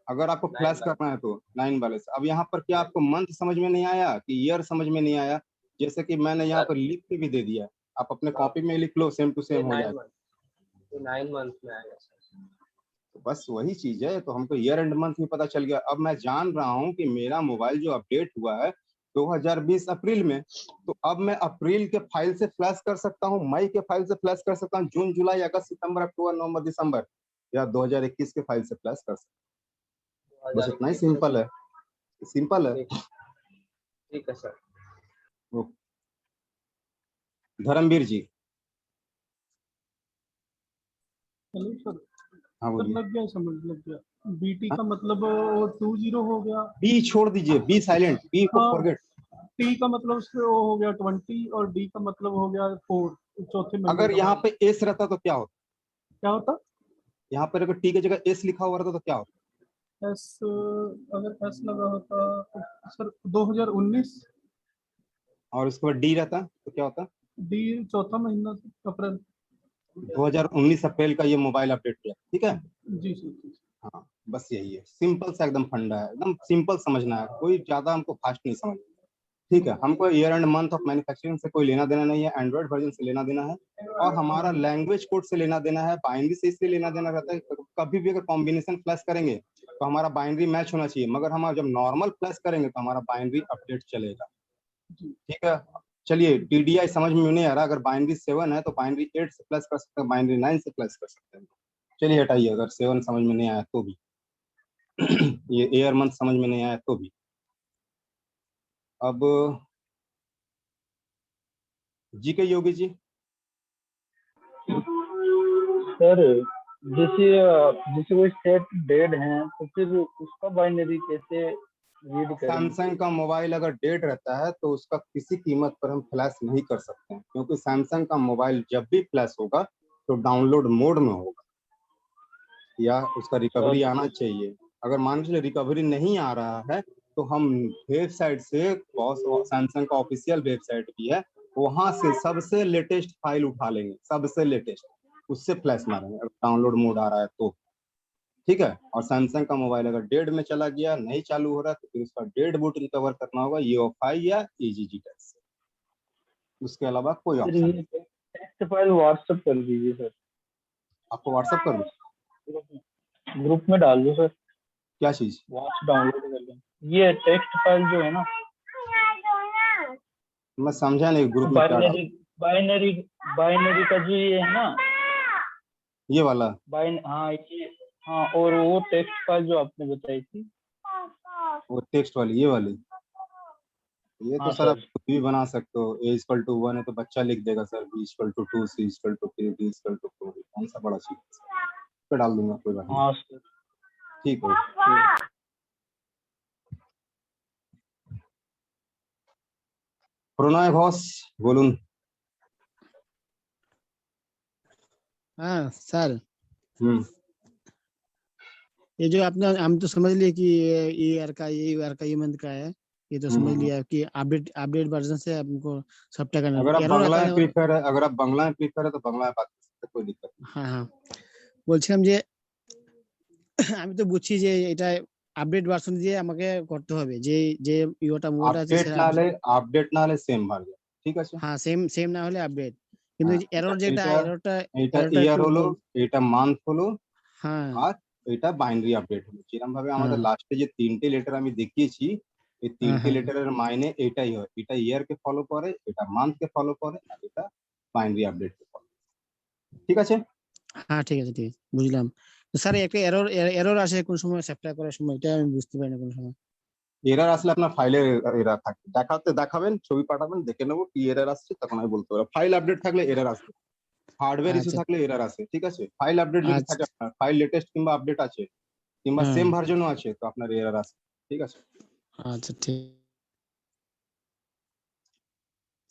अगर आपको 9 फ्लैश बाय। करना है तो 9 वाले से। अब यहाँ पर क्या 9 आपको मंथ समझ में नहीं आया कि ईयर समझ में नहीं आया? जैसे कि मैंने यहाँ सर। पर लिख के भी दे दिया है, आप अपने हाँ, कॉपी में लिख लो, सेम टू ये सेम हो 9 जाएगा। मंथ, ये 9 मंथ में आएगा सर। तो बस वही चीज है, तो हमको ईयर एंड मंथ भी पता चल गया। अब मैं जान रहा हूँ कि मेरा मोबाइल जो अपडेट हुआ है 2020 अप्रैल में, तो अब मैं अप्रैल के फाइल से फ्लैश कर सकता हूँ, मई के फाइल से फ्लैश कर सकता हूँ, जून जुलाई अगस्त सितंबर अक्टूबर नवंबर दिसंबर, या 2021 के फाइल से फ्लैश कर सकता हूँ। बस इतना ही 2021 से सिंपल सर। है, सिंपल है। ठीक, ठीक है सर। वो धर्मवीर जी। Hello sir. हाँ सर बोलिए। लग गया, समझ लग गया। बीटी हाँ? का मतलब 20 हो गया। बी छोड़ दीजिए, बी साइलेंट, बी को हाँ। फॉरगेट। टी का मतलब उससे वो हो गया 20, और डी का मतलब हो गया 4, चौथे महीने अगर का यहाँ मतलब। पे एस रहता तो क्या होता? क्या होता? यहाँ पर अगर टी की जगह एस लिखा हुआ रहता तो क्या होता? एस, अगर एस लगा होता तो सर 2019। और उसके बाद डी रहता तो क्या होता? डी चौथा महीना अप्रैल। 2019 अप्रैल का ये मोबाइल अपडेट किया, ठीक है। जी सर, जी सर। हाँ बस यही है, सिंपल सा एकदम फंडा है, एकदम सिंपल समझना है, कोई ज्यादा हमको फास्ट नहीं समझना। ठीक है, हमको year and month of manufacturing से कोई लेना देना नहीं है, एंड्रॉइड वर्जन से लेना देना है, और हमारा लैंग्वेज कोड से लेना देना है, बाइनरी से इसलिए लेना देना रहता है कभी भी अगर कॉम्बिनेशन फ्लैश करेंगे तो हमारा बाइनरी मैच होना चाहिए, मगर हम जब नॉर्मल फ्लैश करेंगे तो हमारा बाइनरी अपडेट चलेगा। जी। ठीक है, चलिए टीडीआई समझ में नहीं आ रहा, अगर बाइनरी 7 है तो बाइनरी 8 से प्लस कर सकते हैं, बाइनरी 9 से प्लस कर सकते हैं। चलिए हटाइए, अगर 7 समझ में नहीं आया तो भी ये एयर मंथ समझ में नहीं आया तो भी। अब जी के योगी जी। सर जैसे जैसे कोई सेट डेड है तो फिर उसका बाइनरी कैसे रीड करेंगे? सैमसंग का मोबाइल अगर डेड रहता है तो उसका किसी कीमत पर हम फ्लैश नहीं कर सकते हैं, क्योंकि सैमसंग का मोबाइल जब भी फ्लैश होगा तो डाउनलोड मोड में होगा या उसका रिकवरी आना चाहिए। अगर मान लीजिए रिकवरी नहीं आ रहा है तो हम वेबसाइट से, बहुत सैमसंग का ऑफिशियल वेबसाइट भी है, वहां से सबसे लेटेस्ट फाइल उठा लेंगे, सबसे लेटेस्ट, उससे फ्लैश मारेंगे अगर डाउनलोड मोड आ रहा है तो। ठीक है। और सैमसंग का मोबाइल अगर डेड में चला गया, नहीं चालू हो रहा, तो फिर उसका डेड बूट रिकवर करना होगा EOFI या EGG टेस्ट से, उसके अलावा कोई फिर ऑप्शन ये नहीं। टेक्स्ट फाइल व्हाट्सएप कर दीजिए सर, आपको व्हाट्सअप कर दूं? ग्रुप में डाल दो सर, क्या चीज? वॉच डाउनलोड कर लें। ये टेक्स्ट फाइल जो है ना, मैं समझा नहीं ग्रुप में क्या डाल। बाइनरी बाइनरी बाइनरी का जो ये है ना, ये वाला? हाँ ये, हाँ, और वो टेक्स्ट फाइल जो आपने बताई थी, वो टेक्स्ट वाली, ये वाली? ये तो हाँ सर आप सर। खुद भी बना सकते हो। A=1 है तो बच्चा लिख देगा सर B=2, C=3, D=4, कौन सा बड़ा चीज है, पे डाल दूंगा, कोई बात नहीं। हाँ सर। ठीक है। प्रणय घोष बोलून। हाँ सर, हम्म। ये जो आपने, हम तो समझ लिए कि ये ईयर का, ये ईयर का, ये मंथ का है, ये तो समझ लिया कि अपडेट अपडेट वर्जन से हमको सबटा करना अगर है। आप एरर बांग्ला आता में है। प्रीफर है, अगर आप बांग्ला में प्रीफर है तो बांग्ला में बात कर सकते हैं, कोई दिक्कत হ্যাঁ হ্যাঁ, বলছিলাম যে আমি তো বুঝছি যে এটা আপডেট ভার্সন দিয়ে আমাকে করতে হবে, যে যে ইওটা नहीं। মোবাইলটা আছে সেটা আপডেট না হলে সেম ভার্জন, ঠিক আছে। হ্যাঁ সেম সেম না হলে আপডেট, কিন্তু হ্যাঁ, এরর যেটা, এটা এররটা এটা এররটা ইয়ার একটু হলো, এটা মান্থ হলো, হ্যাঁ আর এটা বাইনারি আপডেট হলো। যেরকম ভাবে আমাদের হ্যাঁ লাস্টে যে তিনটে লেটার আমি দেখিয়েছি, এই হ্যাঁ তিনটে হ্যাঁ লেটারের মাইনে এটাই হয়, এটা ইয়ার কে ফলো করে, এটা মান্থ কে ফলো করে, আর এটা বাইনারি আপডেট কে ফলো। ঠিক আছে। হ্যাঁ, ঠিক আছে ঠিক আছে, বুঝলাম। তো স্যার একটা এরর এরর আসে কোন সময় সাপ্লাই করার সময়, এটা আমি বুঝতে পারি না কোন সময়। এরার আসলে আপনার ফাইলে এরার থাকে, দেখাবেন, ছবি পাঠাবেন, দেখে নেবো কি এরার আসছে, তখন আমি বলতে পারবো। ফাইল আপডেট থাকলে এরার আসবে, হার্ডওয়্যার ইস্যু আচ্ছা থাকলে এরার আসে। ঠিক আছে। ফাইল আপডেট যদি থাকে, আচ্ছা আপনার ফাইল লেটেস্ট কিংবা আপডেট আছে কিংবা হ্যাঁ সেম ভার্জনও আছে, তো আপনার এরার আসে। ঠিক আছে। আচ্ছা ঠিক।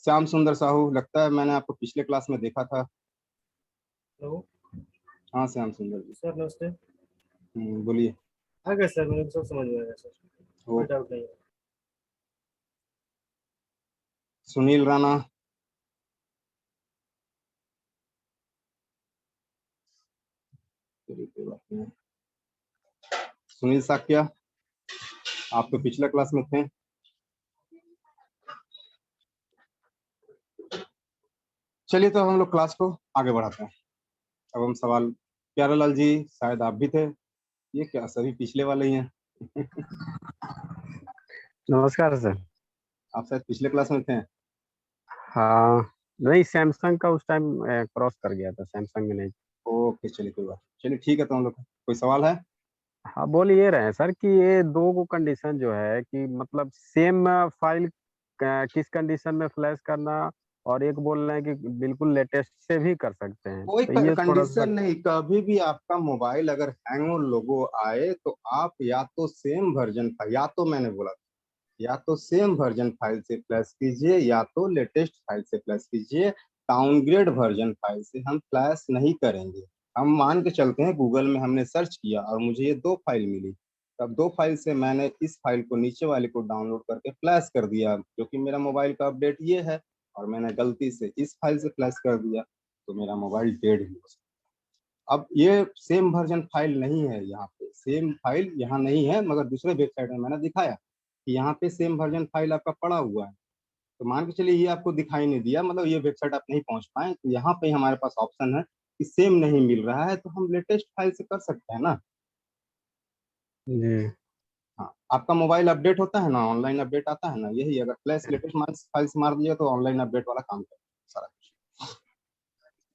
श्याम सुंदर साहू, लगता है मैंने आपको पिछले क्लास में देखा था। हेलो हाँ श्याम सुंदर जी। सर, नमस्ते। बोलिए। आ गया सर, मुझे सब समझ में आ गया सर, वो कोई डाउट नहीं है। सुनील राणा, सुनील साक्या, आप तो पिछले क्लास में थे। चलिए तो हम लोग क्लास को आगे बढ़ाते हैं। अब हम सवाल, प्यारेलाल जी शायद आप भी थे, ये क्या सभी पिछले वाले ही हैं? नमस्कार सर। आप शायद पिछले क्लास में थे। हाँ, नहीं सैमसंग का उस टाइम क्रॉस कर गया था, सैमसंग में नहीं। ओके, चलिए कोई बात, चलिए ठीक है। तो हम लोग, कोई सवाल है? हाँ, बोल ये रहे हैं सर कि ये दो को कंडीशन जो है कि मतलब सेम फाइल किस कंडीशन में फ्लैश करना, और एक बोल रहे हैं कि बिल्कुल लेटेस्ट से भी कर सकते हैं, कोई तो ये थोड़ा सा। कंडीशन नहीं, कभी भी आपका मोबाइल अगर हैंग लोगो आए तो आप या तो सेम वर्जन का, या तो मैंने बोला या तो सेम वर्जन फाइल से फ्लैश कीजिए या तो लेटेस्ट फाइल से फ्लैश कीजिए। डाउनग्रेड वर्जन फाइल से हम फ्लैश नहीं करेंगे। हम मान के चलते हैं गूगल में हमने सर्च किया और मुझे ये दो फाइल मिली, तब दो फाइल से मैंने इस फाइल को, नीचे वाले को डाउनलोड करके फ्लैश कर दिया, क्योंकि मेरा मोबाइल का अपडेट ये है, और मैंने गलती से इस फाइल से फ्लैश कर दिया, तो मेरा मोबाइल डेड ही हो सकता है। अब ये सेम वर्जन फाइल नहीं है, यहाँ पे सेम फाइल यहाँ नहीं है, मगर दूसरे वेबसाइट में मैंने दिखाया कि यहाँ पे सेम वर्जन फाइल आपका पड़ा हुआ है। तो मान के चलिए ये आपको दिखाई नहीं दिया, मतलब ये वेबसाइट आप नहीं पहुंच पाए, तो यहाँ पे हमारे पास ऑप्शन है कि सेम नहीं मिल रहा है तो हम लेटेस्ट फाइल से कर सकते हैं ना। जी। हाँ, आपका मोबाइल अपडेट होता है ना, ऑनलाइन अपडेट आता है ना, यही अगर फ्लैश लेटेस्ट फाइल से मार दिया तो ऑनलाइन अपडेट वाला काम करेगा सारा कुछ।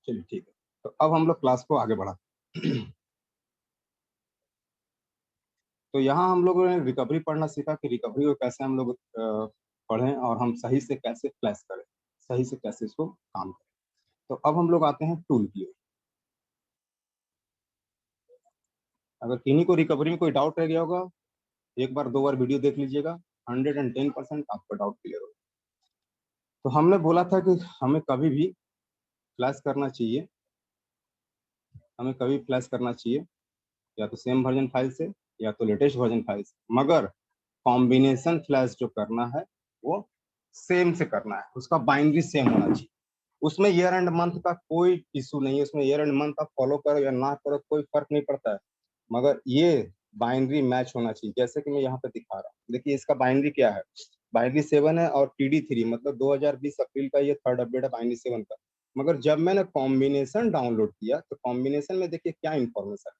चलिए ठीक है, तो अब हम लोग क्लास को आगे बढ़ाते हैं। तो यहाँ हम लोगों ने रिकवरी पढ़ना सीखा कि रिकवरी को कैसे हम लोग पढ़ें और हम सही से कैसे फ्लैश करें, सही से कैसे इसको काम करें। तो अब हम लोग आते हैं टूल की ओर। अगर किन्हीं को रिकवरी में कोई डाउट रह गया होगा, एक बार 2 बार वीडियो देख लीजिएगा, 110% आपका डाउट क्लियर होगा। तो हमने बोला था कि हमें कभी भी फ्लैश करना चाहिए, या तो सेम वर्जन फाइल से या तो लेटेस्ट वर्जन फाइल से, मगर कॉम्बिनेशन फ्लैश जो करना है वो सेम से करना है, उसका बाइनरी सेम होना चाहिए। उसमें ईयर एंड मंथ का कोई इशू नहीं है, उसमें ईयर एंड मंथ आप फॉलो करो या ना करो कोई फर्क नहीं पड़ता है, मगर ये बाइनरी मैच होना चाहिए। जैसे कि मैं यहाँ पे दिखा रहा हूँ, देखिए इसका बाइनरी क्या है, बाइनरी 7 है और TD3, मतलब 2020 अप्रैल का ये 3rd अपडेट है बाइनरी 7 का। मगर जब मैंने कॉम्बिनेशन डाउनलोड किया तो कॉम्बिनेशन में देखिए क्या इंफॉर्मेशन है,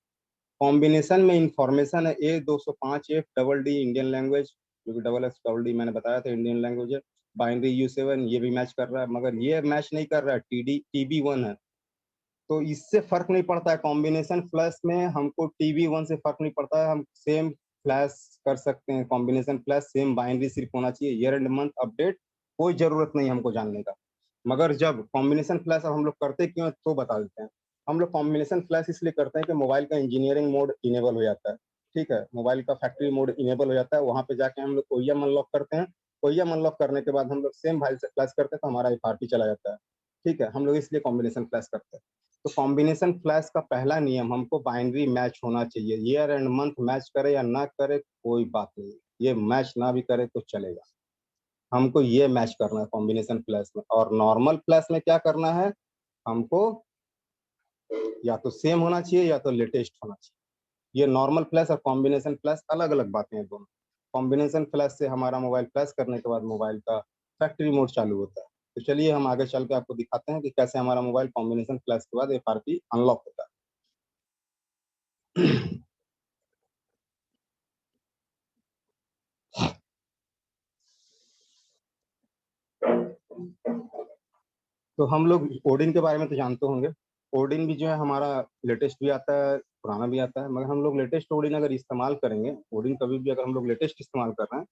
कॉम्बिनेशन में इंफॉर्मेशन है A205F इंडियन लैंग्वेज, जो कि XXD मैंने बताया था इंडियन लैंग्वेज है। बाइनरी U7 ये भी मैच कर रहा है, मगर ये मैच नहीं कर रहा है, TB1 है। तो इससे फर्क नहीं पड़ता है, कॉम्बिनेशन फ्लैश में हमको TB1 से फर्क नहीं पड़ता है, हम सेम फ्लैश कर सकते हैं। कॉम्बिनेशन फ्लैश सेम बाइनरी सिर्फ होना चाहिए, ईयर एंड मंथ अपडेट कोई जरूरत नहीं हमको जानने का। मगर जब कॉम्बिनेशन फ्लैश अब हम लोग करते क्यों तो बता देते हैं। हम लोग कॉम्बिनेशन फ्लैश इसलिए करते हैं कि मोबाइल का इंजीनियरिंग मोड इनेबल हो जाता है, ठीक है, मोबाइल का फैक्ट्री मोड इनेबल हो जाता है, वहां पे जाके हम लोग OEM अनलॉक करते हैं। OEM अनलॉक करने के बाद हम लोग सेम फाइल से फ्लैश करते हैं तो हमारा FRP चला जाता है, ठीक है, हम लोग इसलिए कॉम्बिनेशन फ्लैश करते हैं। तो कॉम्बिनेशन फ्लैश का पहला नियम, हमको बाइनरी मैच होना चाहिए, ईयर एंड मंथ मैच करे या ना करे कोई बात नहीं, ये मैच ना भी करे तो चलेगा, हमको ये मैच करना है कॉम्बिनेशन फ्लैश में। और नॉर्मल फ्लैश में क्या करना है, हमको या तो सेम होना चाहिए या तो लेटेस्ट होना चाहिए। ये नॉर्मल फ्लैश और कॉम्बिनेशन फ्लैश अलग अलग बातें हैं दोनों। कॉम्बिनेशन फ्लैश से हमारा मोबाइल फ्लैश करने के बाद मोबाइल का फैक्ट्री मोड चालू होता है। तो चलिए हम आगे चल के आपको दिखाते हैं कि कैसे हमारा मोबाइल कॉम्बिनेशन फ्लैश के बाद FRP अनलॉक होता है। तो हम लोग ओडिन के बारे में तो जानते होंगे, ओडिन भी जो है हमारा लेटेस्ट भी आता है पुराना भी आता है, मगर हम लोग लेटेस्ट ओडिन अगर इस्तेमाल करेंगे, ओडिन कभी भी अगर हम लोग लेटेस्ट इस्तेमाल कर रहे हैं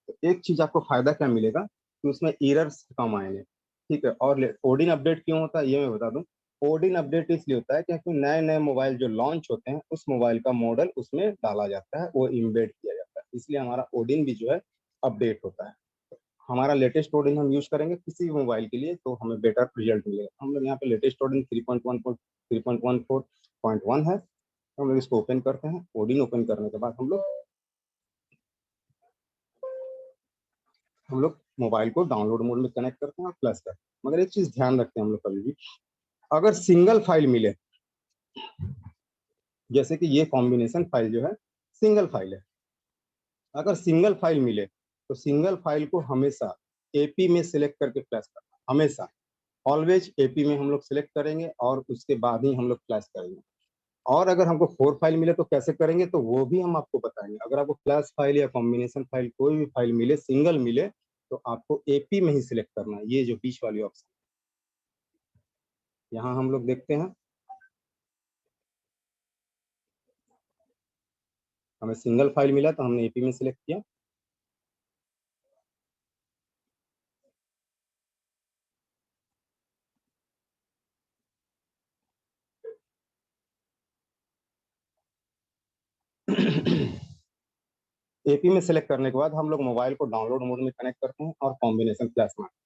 तो एक चीज आपको फायदा क्या मिलेगा कि उसमें एरर्स कम आएंगे, ठीक है। और ओडिन अपडेट क्यों होता है ये मैं बता दूं, ओडिन अपडेट इसलिए होता है क्योंकि नए नए मोबाइल जो लॉन्च होते हैं उस मोबाइल का मॉडल उसमें डाला जाता है, वो इम्बेड किया जाता है, इसलिए हमारा ओडिन भी जो है अपडेट होता है। हमारा लेटेस्ट ओडिन हम यूज करेंगे किसी भी मोबाइल के लिए तो हमें बेटर रिजल्ट मिलेगा। हम लोग यहाँ पे लेटेस्ट ओडिन 3.14.1 है, हम लोग इसको ओपन करते हैं। ओडिन ओपन करने के बाद हम लोग मोबाइल को डाउनलोड मोड में कनेक्ट करते हैं और प्लस करते हैं। मगर एक चीज ध्यान रखते हैं हम लोग कभी भी, अगर सिंगल फाइल मिले, जैसे कि ये कॉम्बिनेशन फाइल जो है सिंगल फाइल है, अगर सिंगल फाइल मिले तो सिंगल फाइल को हमेशा AP में सिलेक्ट करके फ्लैश करना, हमेशा ऑलवेज AP में हम लोग सिलेक्ट करेंगे और उसके बाद ही हम लोग फ्लैश करेंगे। और अगर हमको 4 फाइल मिले तो कैसे करेंगे तो वो भी हम आपको बताएंगे। अगर आपको फ्लैश फाइल या कॉम्बिनेशन फाइल कोई भी फाइल मिले सिंगल मिले तो आपको AP में ही सिलेक्ट करना है, ये जो बीच वाली ऑप्शन यहाँ हम लोग देखते हैं, हमें सिंगल फाइल मिला तो हमने AP में सिलेक्ट किया। AP में सिलेक्ट करने के बाद हम लोग मोबाइल को डाउनलोड मोड में कनेक्ट करते हैं और कॉम्बिनेशन फ्लैश मारते हैं।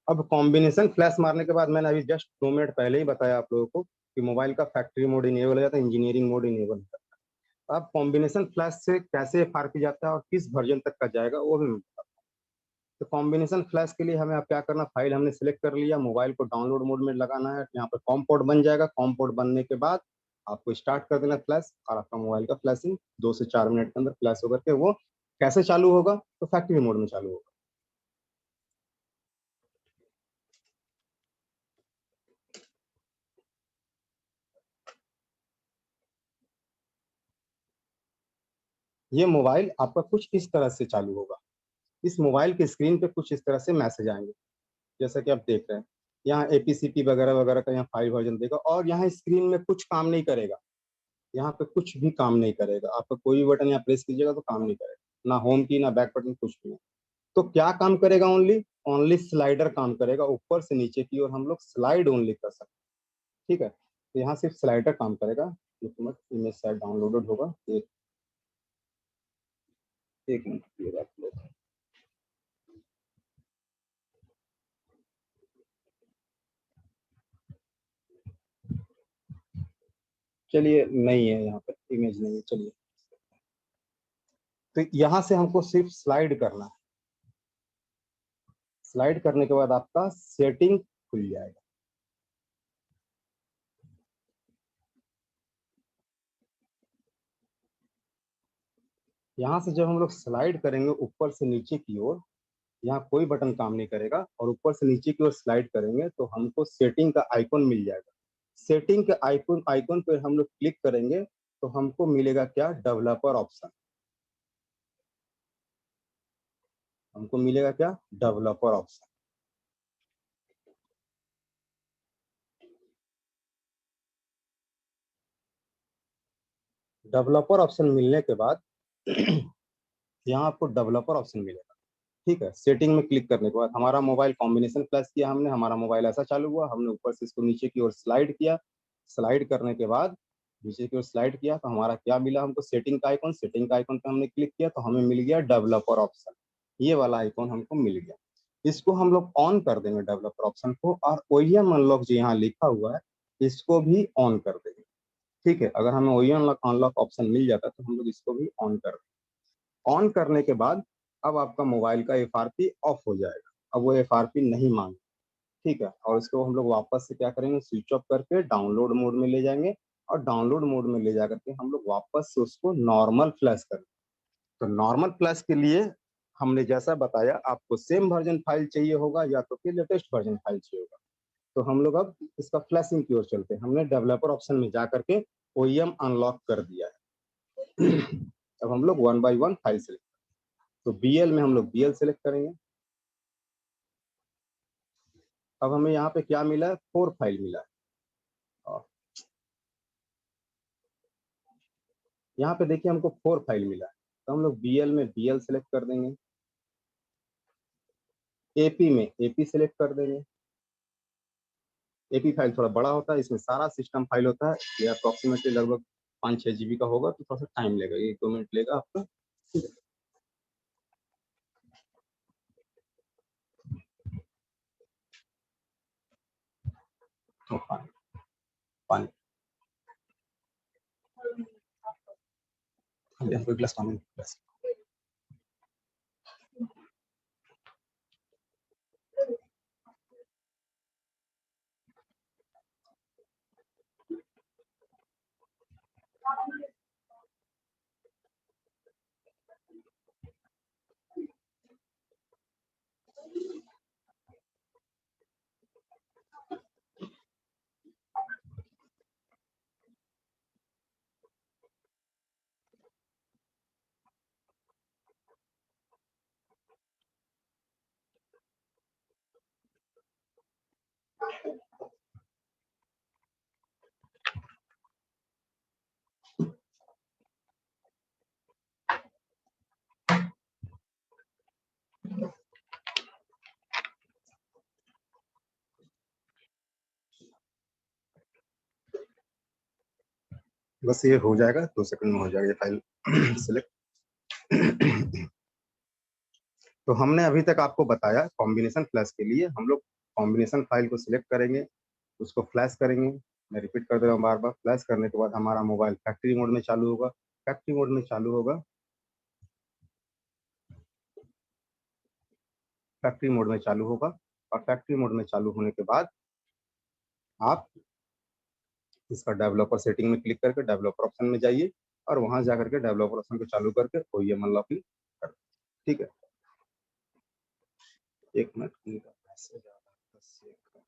अब कॉम्बिनेशन फ्लैश मारने के बाद मैंने अभी जस्ट 2 मिनट पहले ही बताया आप लोगों को कि मोबाइल का फैक्ट्री मोड इनेबल हो जाता है, इंजीनियरिंग मोड इनेबल होता है। अब कॉम्बिनेशन फ्लैश से कैसे FRP जाता है और किस वर्जन तक का जाएगा वो भी मैं बताता हूँ। तो कॉम्बिनेशन फ्लैश के लिए हमें अब क्या करना, फाइल हमने सिलेक्ट कर लिया, मोबाइल को डाउनलोड मोड में लगाना है, यहाँ पर कॉम पोर्ट बन जाएगा। कॉम पोर्ट बनने के बाद आपको स्टार्ट कर देना फ्लैश और आपका मोबाइल का फ्लैशिंग 2 से 4 मिनट के अंदर फ्लैश होकर के वो कैसे चालू होगा तो फैक्ट्री मोड में चालू होगा। ये मोबाइल आपका कुछ इस तरह से चालू होगा, इस मोबाइल के स्क्रीन पे कुछ इस तरह से मैसेज आएंगे जैसा कि आप देख रहे हैं। यहाँ APCP वगैरह वगैरह का यहाँ फाइल वर्जन देगा और यहाँ स्क्रीन में कुछ काम नहीं करेगा, यहाँ पे कुछ भी काम नहीं करेगा, आपका कोई भी बटन यहाँ प्रेस कीजिएगा तो काम नहीं करेगा, ना होम की ना बैक बटन कुछ भी नहीं। तो क्या काम करेगा, ओनली स्लाइडर काम करेगा, ऊपर से नीचे की ओर हम लोग स्लाइड ओनली कर सकते हैं, ठीक है। तो यहाँ सिर्फ स्लाइडर काम करेगा, एक मिनट, इमेज शायद डाउनलोडेड होगा, एक मिनट आप लोग। चलिए नहीं है, यहाँ पे इमेज नहीं है। चलिए, तो यहाँ से हमको सिर्फ स्लाइड करना है। स्लाइड करने के बाद आपका सेटिंग खुल जाएगा। यहाँ से जब हम लोग स्लाइड करेंगे ऊपर से नीचे की ओर, यहाँ कोई बटन काम नहीं करेगा, और ऊपर से नीचे की ओर स्लाइड करेंगे तो हमको सेटिंग का आइकॉन मिल जाएगा। सेटिंग के आइकॉन पे हम लोग क्लिक करेंगे तो हमको मिलेगा क्या, डेवलपर ऑप्शन। हमको मिलेगा क्या, डेवलपर ऑप्शन। डेवलपर ऑप्शन मिलने के बाद यहाँ आपको डेवलपर ऑप्शन मिलेगा। ठीक है, सेटिंग में क्लिक करने के बाद हमारा मोबाइल कॉम्बिनेशन प्लस किया हमने, हमारा मोबाइल ऐसा चालू हुआ, हमने ऊपर से इसको नीचे की ओर स्लाइड किया। स्लाइड करने के बाद नीचे की ओर स्लाइड किया तो हमारा क्या मिला हमको, सेटिंग का आइकॉन। सेटिंग का आइकॉन पे हमने क्लिक किया तो हमें मिल गया डेवलपर ऑप्शन। ये वाला आइकॉन हमको मिल गया। इसको हम लोग ऑन कर देंगे डेवलपर ऑप्शन को, और ओईएम अनलॉक जो यहाँ लिखा हुआ है इसको भी ऑन कर देंगे। ठीक है, अगर हमें ओईएम अनलॉक ऑप्शन मिल जाता तो हम लोग इसको भी ऑन कर देंगे। ऑन करने के बाद अब आपका मोबाइल का एफआरपी ऑफ हो जाएगा। अब वो एफआरपी नहीं मांगे। ठीक है, और इसको हम लोग वापस से क्या करेंगे, स्विच ऑफ करके डाउनलोड मोड में ले जाएंगे, और डाउनलोड मोड में ले जा करके हम लोग वापस से उसको नॉर्मल फ्लैश करेंगे। तो नॉर्मल फ्लैश के लिए हमने जैसा बताया, आपको सेम वर्जन फाइल चाहिए होगा या तो फिर लेटेस्ट वर्जन फाइल चाहिए होगा। तो हम लोग अब इसका फ्लैशिंग की ओर चलते हैं। हमने डेवलपर ऑप्शन में जा करके ओईएम अनलॉक कर दिया है। अब हम लोग 1 by 1 फाइल सेलेक्ट, तो बीएल में हम लोग बीएल सेलेक्ट करेंगे। अब हमें यहाँ पे क्या मिला है, 4 फाइल मिला है। और यहाँ पे देखिए हमको 4 फाइल मिला है, तो हम लोग बीएल में बीएल सेलेक्ट कर देंगे। एपी में एपी सेलेक्ट कर देंगे। एपी फाइल थोड़ा बड़ा होता है, इसमें सारा सिस्टम फाइल होता है। ये अप्रोक्सीमेटली लगभग 5-6 GB का होगा, तो थोड़ा सा टाइम लेगा, 1-2 मिनट लेगा आपका। ठीक है, तो पानी यहाँ पे ग्लास पानी ग्लास। बस ये हो जाएगा, 2 सेकंड में हो जाएगा ये फाइल सिलेक्ट। तो हमने अभी तक आपको बताया कॉम्बिनेशन फ्लैश के लिए हम लोग कॉम्बिनेशन फाइल को सिलेक्ट करेंगे, उसको फ्लैश करेंगे। मैं रिपीट कर दे रहा हूँ बार बार। फ्लैश करने के बाद हमारा मोबाइल फैक्ट्री मोड में चालू होगा। फैक्ट्री मोड में चालू होगा, फैक्ट्री मोड में चालू होगा, और फैक्ट्री मोड में चालू होने के बाद आप इसका डेवलपर सेटिंग में क्लिक करके डेवलपर ऑप्शन में जाइए, और वहां जाकर के डेवलपर ऑप्शन को चालू करके ओईएम अनलॉकिंग कर। ठीक है, एक मिनट, इनका मैसेज आ रहा है, बस एक मिनट।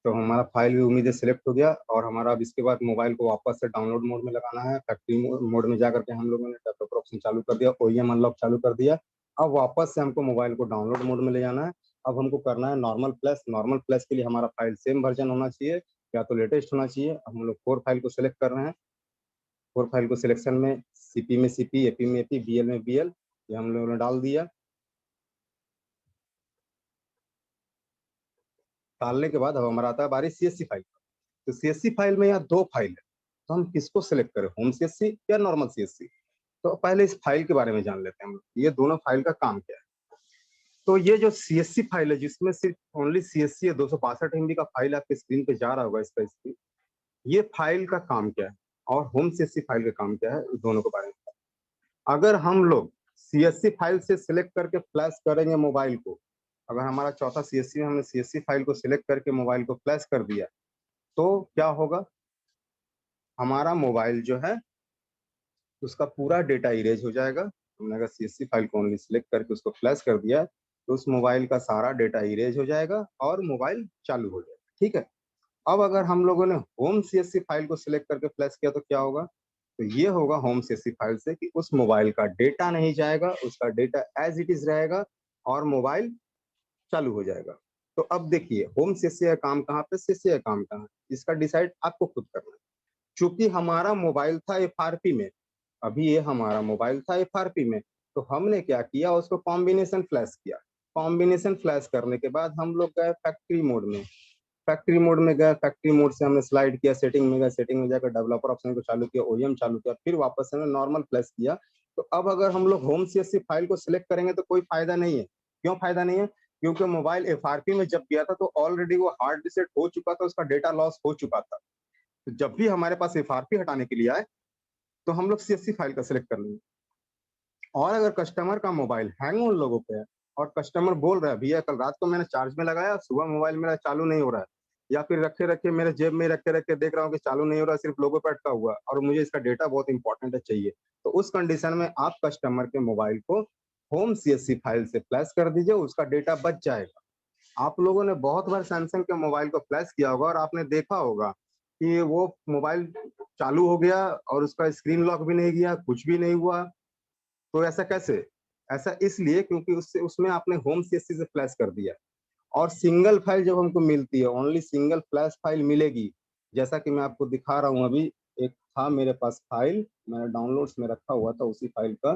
तो हमारा फाइल भी उम्मीद है सिलेक्ट हो गया, और हमारा अब इसके बाद मोबाइल को वापस से डाउनलोड मोड में लगाना है। फैक्ट्री मोड में जाकर के हम लोगों ने डेवलपर ऑप्शन चालू कर दिया, ओईएम अनलॉक चालू कर दिया। अब वापस से हमको मोबाइल को डाउनलोड मोड में ले जाना है। अब हमको करना है नॉर्मल फ्लैश। नॉर्मल फ्लैश के लिए हमारा फाइल सेम वर्जन होना चाहिए या तो लेटेस्ट होना चाहिए। अब हम लोग 4 फाइल को सिलेक्ट कर रहे हैं। 4 फाइल को सिलेक्शन में सीपी में सीपी, एपी में एपी, बीएल में बीएल, ये हम लोगों ने डाल दिया। डालने के बाद अब हमारा आता है बारी सीएससी फाइल। तो सीएससी फाइल में यहाँ 2 फाइल है, तो हम किसको सिलेक्ट करें, होम सीएससी या नॉर्मल सीएससी? तो पहले इस फाइल के बारे में जान लेते हैं हम, ये दोनों फाइल का काम क्या है। तो ये जो सीएससी फाइल है, जिसमें सिर्फ ओनली सीएससी है, 262 MB का फाइल आपके स्क्रीन पे जा रहा होगा इसका स्क्रीन, ये फाइल का काम क्या है और होम सीएससी फाइल का काम क्या है, इस दोनों के बारे में। अगर हम लोग सीएससी फाइल से सिलेक्ट करके फ्लैश करेंगे मोबाइल को, अगर हमारा चौथा सीएससी में हमने सीएससी फाइल को सिलेक्ट करके मोबाइल को फ्लैश कर दिया, तो क्या होगा, हमारा मोबाइल जो है उसका पूरा डेटा इरेज हो जाएगा। हमने अगर सीएससी फाइल को ओनली सिलेक्ट करके उसको फ्लैश कर दिया तो उस मोबाइल का सारा डेटा इरेज हो जाएगा और मोबाइल चालू हो जाएगा। ठीक है। अब अगर हम लोगों ने होम सीएससी फाइल को सिलेक्ट करके फ्लैश किया तो क्या होगा, तो ये होगा होम सीएससी फाइल से कि उस मोबाइल का डेटा नहीं जाएगा, उसका डेटा एज इट इज रहेगा और मोबाइल चालू हो जाएगा। तो अब देखिए होम सीएससी का काम कहाँ पे, सीएससी का काम कहाँ है, इसका डिसाइड आपको खुद करना है। चूंकि हमारा मोबाइल था एफआरपी में, अभी ये हमारा मोबाइल था एफआरपी में, तो हमने क्या किया, उसको कॉम्बिनेशन फ्लैश किया। कॉम्बिनेशन फ्लैश करने के बाद हम लोग गए फैक्ट्री मोड में। फैक्ट्री मोड में गए, फैक्ट्री मोड से हमने स्लाइड किया, सेटिंग में गए, सेटिंग में जाकर डेवलपर ऑप्शन को चालू किया, ओईएम चालू किया, फिर वापस हमने नॉर्मल फ्लैश किया। तो अब अगर हम लोग होम सीएससी फाइल को सिलेक्ट करेंगे तो कोई फायदा नहीं है। क्यों फायदा नहीं है? क्योंकि मोबाइल एफआरपी में जब गया था तो ऑलरेडी वो हार्ड रीसेट हो चुका था, उसका डेटा लॉस हो चुका था। तो जब भी हमारे पास एफआरपी हटाने के लिए आए तो हम लोग सीएससी फाइल का सिलेक्ट कर लेंगे। और अगर कस्टमर का मोबाइल हैंग उन लोगों पे है और कस्टमर बोल रहा है भैया कल रात को मैंने चार्ज में लगाया, सुबह मोबाइल मेरा चालू नहीं हो रहा है, या फिर रखे रखे मेरे जेब में रखे रखे देख रहा हूँ कि चालू नहीं हो रहा, सिर्फ लोगो पे अटका हुआ और मुझे इसका डेटा बहुत इंपॉर्टेंट है चाहिए, तो उस कंडीशन में आप कस्टमर के मोबाइल को होम सीएससी फाइल से फ्लैश कर दीजिए, उसका डेटा बच जाएगा। आप लोगों ने बहुत बार सैमसंग के मोबाइल को फ्लैश किया होगा और आपने देखा होगा कि वो मोबाइल चालू हो गया और उसका स्क्रीन लॉक भी नहीं गया, कुछ भी नहीं हुआ। तो ऐसा कैसे? ऐसा इसलिए क्योंकि उससे उसमें आपने होम सीएससी से फ्लैश कर दिया। और सिंगल फाइल जब हमको मिलती है, ओनली सिंगल फ्लैश फाइल मिलेगी, जैसा कि मैं आपको दिखा रहा हूँ अभी, एक था मेरे पास फाइल, मैंने डाउनलोड्स में रखा हुआ था उसी फाइल का,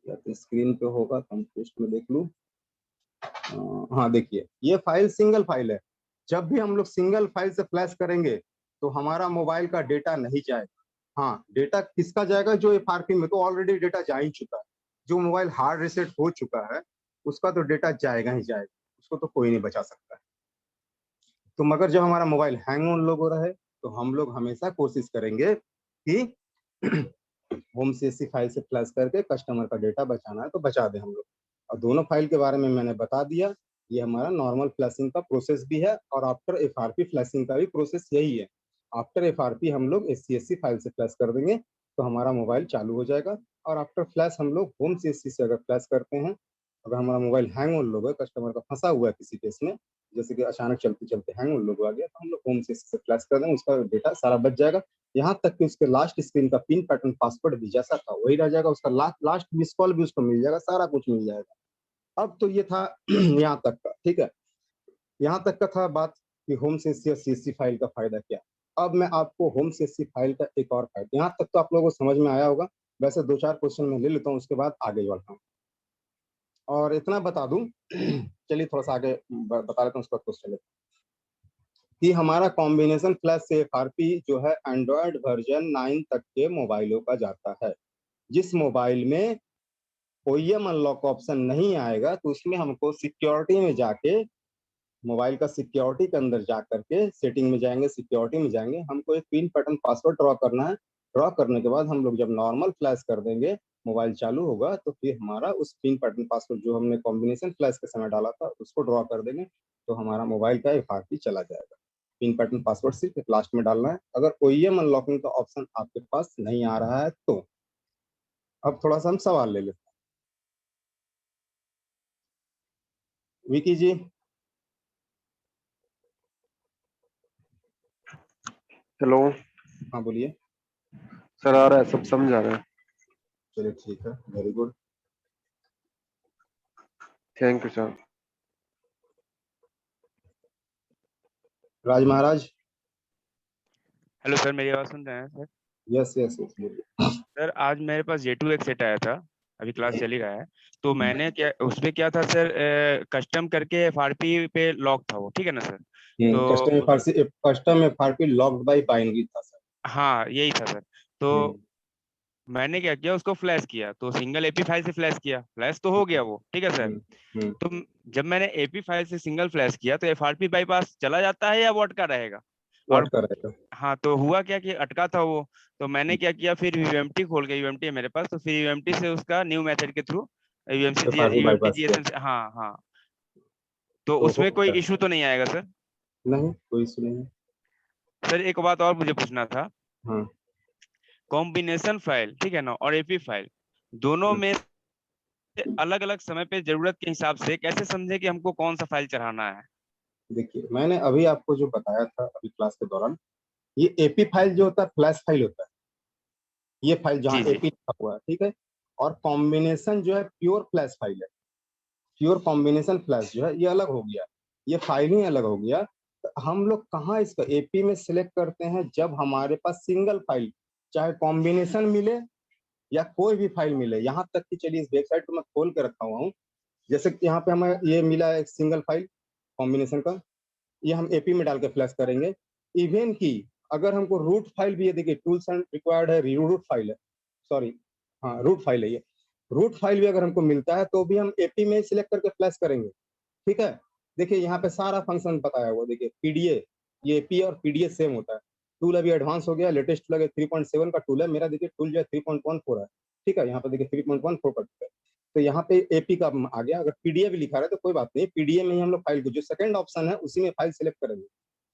या तो स्क्रीन पे होगा तो हम पोस्ट में देख लूं। हाँ देखिए ये फाइल सिंगल फाइल है। जब भी हम लोग सिंगल फाइल से फ्लैश करेंगे तो हमारा मोबाइल का डेटा नहीं जाएगा। हाँ, डेटा किसका जाएगा? जो एफआरपी में तो ऑलरेडी डेटा जा ही चुका है। जो मोबाइल हार्ड रीसेट हो चुका है उसका तो डेटा जाएगा ही जाएगा, उसको तो कोई नहीं बचा सकता है। तो मगर जब हमारा मोबाइल हैंग ऑन लोगो रहे तो हम लोग हमेशा कोशिश करेंगे कि होम सीएससी फाइल से फ्लैश करके कस्टमर का डेटा बचाना है तो बचा दे हम लोग। और दोनों फाइल के बारे में मैंने बता दिया। ये हमारा नॉर्मल फ्लैशिंग का प्रोसेस भी है और आफ्टर एफआरपी फ्लैशिंग का भी प्रोसेस यही है। आफ्टर एफआरपी हम लोग सीएससी फाइल से फ्लैश कर देंगे तो हमारा मोबाइल चालू हो जाएगा। और आफ्टर फ्लैश हम लोग होम सीएससी से अगर फ्लैश करते हैं, अगर हमारा मोबाइल हैंग ऑन लोग है, कस्टमर का फंसा हुआ है किसी केस में, जैसे कि अचानक चलते चलते हैंग ऑन लोग आ गया, तो हम लोग होम सीएससी से फ्लैश कर देंगे, उसका डेटा सारा बच जाएगा। यहाँ तक कि उसके लास्ट स्क्रीन का पिन पैटर्न पासवर्ड भी जैसा था वही रह जाएगा, उसका लास्ट मिस कॉल भी उसको मिल जाएगा, सारा कुछ मिल जाएगा। अब तो ये था यहाँ तक का, ठीक है, यहाँ तक का था बात कि होम सीएससी और सीएससी फाइल का फायदा क्या। अब मैं आपको होम सीएससी फाइल का एक और फायदा, यहाँ तक तो आप लोगों को समझ में आया होगा, वैसे 2-4 क्वेश्चन मैं ले लेता हूँ उसके बाद आगे बढ़ता हूँ। और इतना बता दूं चलिए थोड़ा सा आगे बता लेता हूँ, उसका क्वेश्चन कि हमारा कॉम्बिनेशन फ्लैश से एफआरपी जो है एंड्रॉयड वर्जन 9 तक के मोबाइलों का जाता है। जिस मोबाइल में ओईएम अनलॉक ऑप्शन नहीं आएगा तो उसमें हमको सिक्योरिटी में जाके, मोबाइल का सिक्योरिटी के अंदर जा करके सेटिंग में जाएंगे, सिक्योरिटी में जाएंगे, हमको एक पिन पैटर्न पासवर्ड ड्रॉ करना है। ड्रॉ करने के बाद हम लोग जब नॉर्मल फ्लैश कर देंगे, मोबाइल चालू होगा तो फिर हमारा उस पिन पैटर्न पासवर्ड जो हमने कॉम्बिनेशन फ्लैश के समय डाला था उसको ड्रॉ कर देंगे तो हमारा मोबाइल का एफआरपी चला जाएगा। पिन पैटर्न पासवर्ड सिर्फ लास्ट में डालना है अगर ओईएम अनलॉकिंग का ऑप्शन आपके पास नहीं आ रहा है तो। अब थोड़ा सा हम सवाल ले लेते हैं। विकी जी। हेलो हाँ बोलिए। सर, आ रहा है, सब समझ आ रहा है। चलिए ठीक है, very good, thank you sir. Raj Maharaj. Hello sir, मेरी आवाज सुन रहे हैं सर? यस यस यस बोलिए। सर आज मेरे पास J2 एक सेट आया था, अभी क्लास चल ही रहा है, तो मैंने क्या उसपे क्या था सर, कस्टम करके FRP पे लॉक था वो, ठीक है ना सर? तो custom FRP locked bye binary था सर। हाँ यही था सर। तो मैंने क्या किया, उसको फ्लैश किया, तो सिंगल AP फाइल से फ्लैश किया, फ्लैश तो हो गया वो, ठीक है सर। तो जब मैंने AP फाइल से सिंगल फ्लैश किया तो FRP बाईपास चला जाता है या वो अटका रहेगा? और कर रहा था। हाँ, तो हुआ क्या कि अटका था वो, तो मैंने क्या किया, फिर UMT खोल के, UMT है मेरे पास, तो फिर UMT से उसका न्यू मेथड के थ्रू FRP bypass किया। GSM से, हाँ हाँ, तो तो उसमें कोई इशू तो नहीं आएगा सर? नहीं, कोई इशू नहीं। सर एक बात और मुझे पूछना था, हाँ। कॉम्बिनेशन फाइल, ठीक है ना, और AP फाइल दोनों में अलग अलग समय पे जरूरत के हिसाब से कैसे समझे कि हमको कौन सा फाइल चढ़ाना है? देखिए, मैंने अभी आपको जो बताया था अभी क्लास के दौरान, ये AP फाइल जो होता है फ्लैश फाइल होता है, ये फाइल जहाँ AP लिखा हुआ है, ठीक है। और कॉम्बिनेशन जो है प्योर फ्लैश फाइल है, प्योर कॉम्बिनेशन फ्लैश जो है ये अलग हो गया, ये फाइल ही अलग हो गया। तो हम लोग कहाँ इसका AP में सिलेक्ट करते हैं, जब हमारे पास सिंगल फाइल, चाहे कॉम्बिनेशन मिले या कोई भी फाइल मिले, यहाँ तक कि चलिए इस वेबसाइट को मैं खोल के रखा हुआ हूँ, जैसे कि यहाँ पे हमें ये मिला है एक सिंगल फाइल कॉम्बिनेशन का, ये हम AP में डाल के फ्लैश करेंगे। इवन की अगर हमको रूट फाइल भी, ये देखिए टूल्स एंड रिक्वायर्ड है, रूट फाइल है, सॉरी हाँ रूट फाइल है, ये रूट फाइल भी अगर हमको मिलता है तो भी हम AP में सिलेक्ट करके फ्लैश करेंगे, ठीक है। देखिए यहाँ पे सारा फंक्शन बताया हुआ, देखिए PDA, ये AP और PDA सेम होता है। टूल अभी एडवांस हो गया, लेटेस्ट टूल है 3.7 का टूल है, मेरा देखिए टूल जो है 3.14 है, ठीक है। यहाँ पे देखिए 3.14 का टूल है, तो यहाँ पे AP का आ गया। अगर PDA भी लिखा रहा है तो कोई बात नहीं, PDA में ही हम लोग फाइल को, जो सेकंड ऑप्शन है उसी में फाइल सिलेक्ट करेंगे,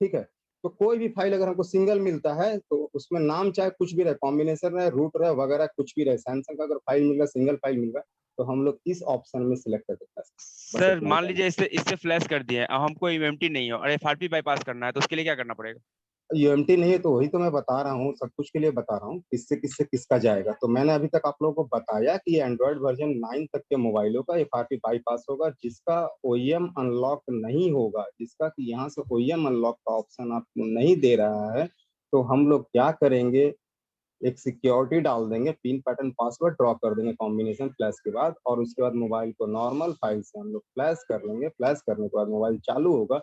ठीक है। तो कोई भी फाइल अगर हमको सिंगल मिलता है तो उसमें नाम चाहे कुछ भी रहे, कॉम्बिनेशन रहे, रूट रहे, वगैरह कुछ भी रहे, सैमसंग का अगर फाइल मिल रहा, सिंगल फाइल मिल रहा, तो हम लोग इस ऑप्शन में सिलेक्ट करके फ्लैश। सर मान लीजिए इससे फ्लैश कर दिए, अब हमको UMT नहीं हो और FRP बाईपास करना है, तो उसके लिए क्या करना पड़ेगा? UMT नहीं है तो वही तो मैं बता रहा हूँ, सब कुछ के लिए बता रहा हूँ, किससे किससे किसका जाएगा। तो मैंने अभी तक आप लोगों को बताया कि एंड्रॉइड वर्जन 9 तक के मोबाइलों का FRP बाईपास होगा, जिसका OEM अनलॉक नहीं होगा, जिसका कि यहाँ से OEM अनलॉक का ऑप्शन आपको नहीं दे रहा है, तो हम लोग क्या करेंगे, एक सिक्योरिटी डाल देंगे, पिन पैटर्न पासवर्ड ड्रॉ कर देंगे कॉम्बिनेशन फ्लैश के बाद, और उसके बाद मोबाइल को नॉर्मल फाइल से हम लोग फ्लैश कर लेंगे। फ्लैश करने के बाद मोबाइल चालू होगा,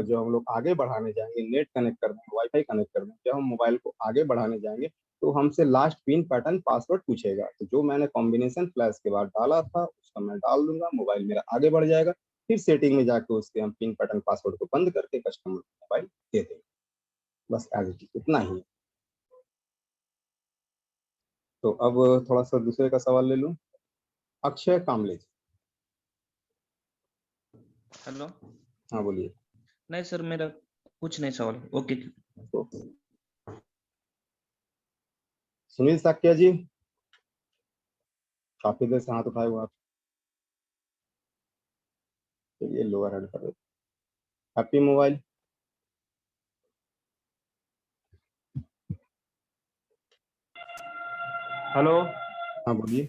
जो हम लोग आगे बढ़ाने जाएंगे, नेट कनेक्ट कर देंगे, वाईफाई कनेक्ट कर देंगे, जब हम मोबाइल को आगे बढ़ाने जाएंगे तो हमसे लास्ट पिन पैटर्न पासवर्ड पूछेगा, तो जो मैंने कॉम्बिनेशन फ्लैश के बाद डाला था उसका मैं डाल दूंगा, मोबाइल मेरा आगे बढ़ जाएगा। फिर सेटिंग में जाके उसके हम पिन पैटर्न पासवर्ड को बंद करके कस्टमर मोबाइल दे देंगे, बस एज इट इज, इतना ही है। तो अब थोड़ा सा दूसरे का सवाल ले लूं, अक्षय कामले जी। हेलो। हाँ बोलिए। नहीं सर, मेरा कुछ नहीं सवाल। ओके। सुनील साक्या जी, काफी देर से हाथ उठाए हुए आप, चलिए लोअर हैंड कर देते। Happy mobile. हेलो। हाँ बोलिए।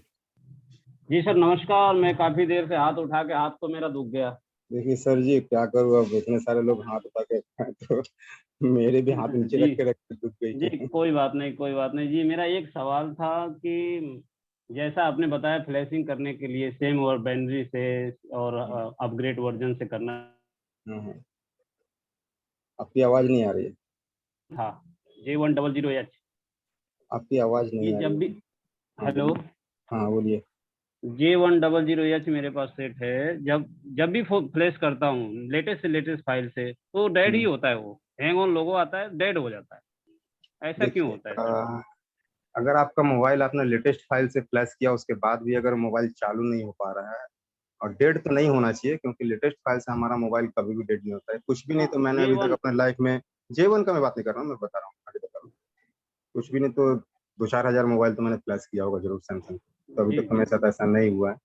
जी सर नमस्कार, मैं काफी देर से हाथ उठा के हाथ तो मेरा दुख गया। देखिए सर जी, क्या करूँ, अब इतने सारे लोग हाथ उठा के तो मेरे भी हाथ नीचे रख के दुख गई। जी कोई बात नहीं, कोई बात नहीं जी। मेरा एक सवाल था कि जैसा आपने बताया फ्लैशिंग करने के लिए सेम और बाइनरी से और अपग्रेड वर्जन से करना आपकी आवाज नहीं आ रही है। था J100H। आपकी आवाज नहीं आ रही। जब भी हेलो। हाँ बोलिए। J100H मेरे पास सेट है, जब भी फ्लैश करता हूँ लेटेस्ट से लेटेस्ट फाइल से तो डेड ही होता है, वो हैंग ऑन लोगो आता है, डेड हो जाता है। ऐसा क्यों होता है? अगर आपका मोबाइल आपने लेटेस्ट फाइल से फ्लैश किया उसके बाद भी अगर मोबाइल चालू नहीं हो पा रहा है, और डेड तो नहीं होना चाहिए, क्योंकि लेटेस्ट फाइल से हमारा मोबाइल कभी भी डेड नहीं होता है, कुछ भी नहीं। तो मैंने अभी तक अपने लाइफ में J1 का मैं बात नहीं कर रहा हूँ, मैं बता रहा हूँ, आगे बता रहा हूँ, कुछ भी नहीं तो 2-4 हजार मोबाइल तो मैंने फ्लैश किया होगा जरूर सैमसंग, तो अभी तक मेरे साथ ऐसा नहीं हुआ है।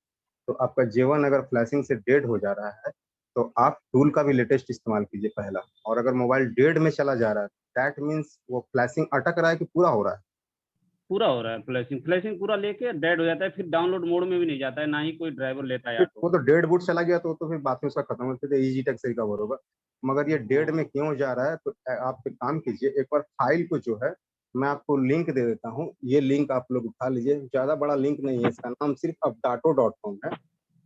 तो आपका J1 अगर फ्लैशिंग से डेड हो जा रहा है तो आप टूल का भी लेटेस्ट इस्तेमाल कीजिए पहला, और अगर मोबाइल डेड में चला जा रहा है दैट मीन्स वो फ्लैशिंग अटक रहा है कि पूरा हो रहा है? पूरा हो रहा है। फ्लैशिंग पूरा लेके डेड हो जाता है, फिर डाउनलोड मोड में भी नहीं जाता है, ना ही कोई ड्राइवर लेता है। वो तो डेड बूट चला गया तो फिर बात में उसका खत्म होता है, इजी टेक से रिकवर होगा। मगर ये डेड में क्यों जा रहा है, तो आप एक काम कीजिए, एक बार फाइल को जो है मैं आपको लिंक दे देता हूँ, ये लिंक आप लोग उठा लीजिए, ज्यादा बड़ा लिंक नहीं है, इसका नाम सिर्फ updato.com है,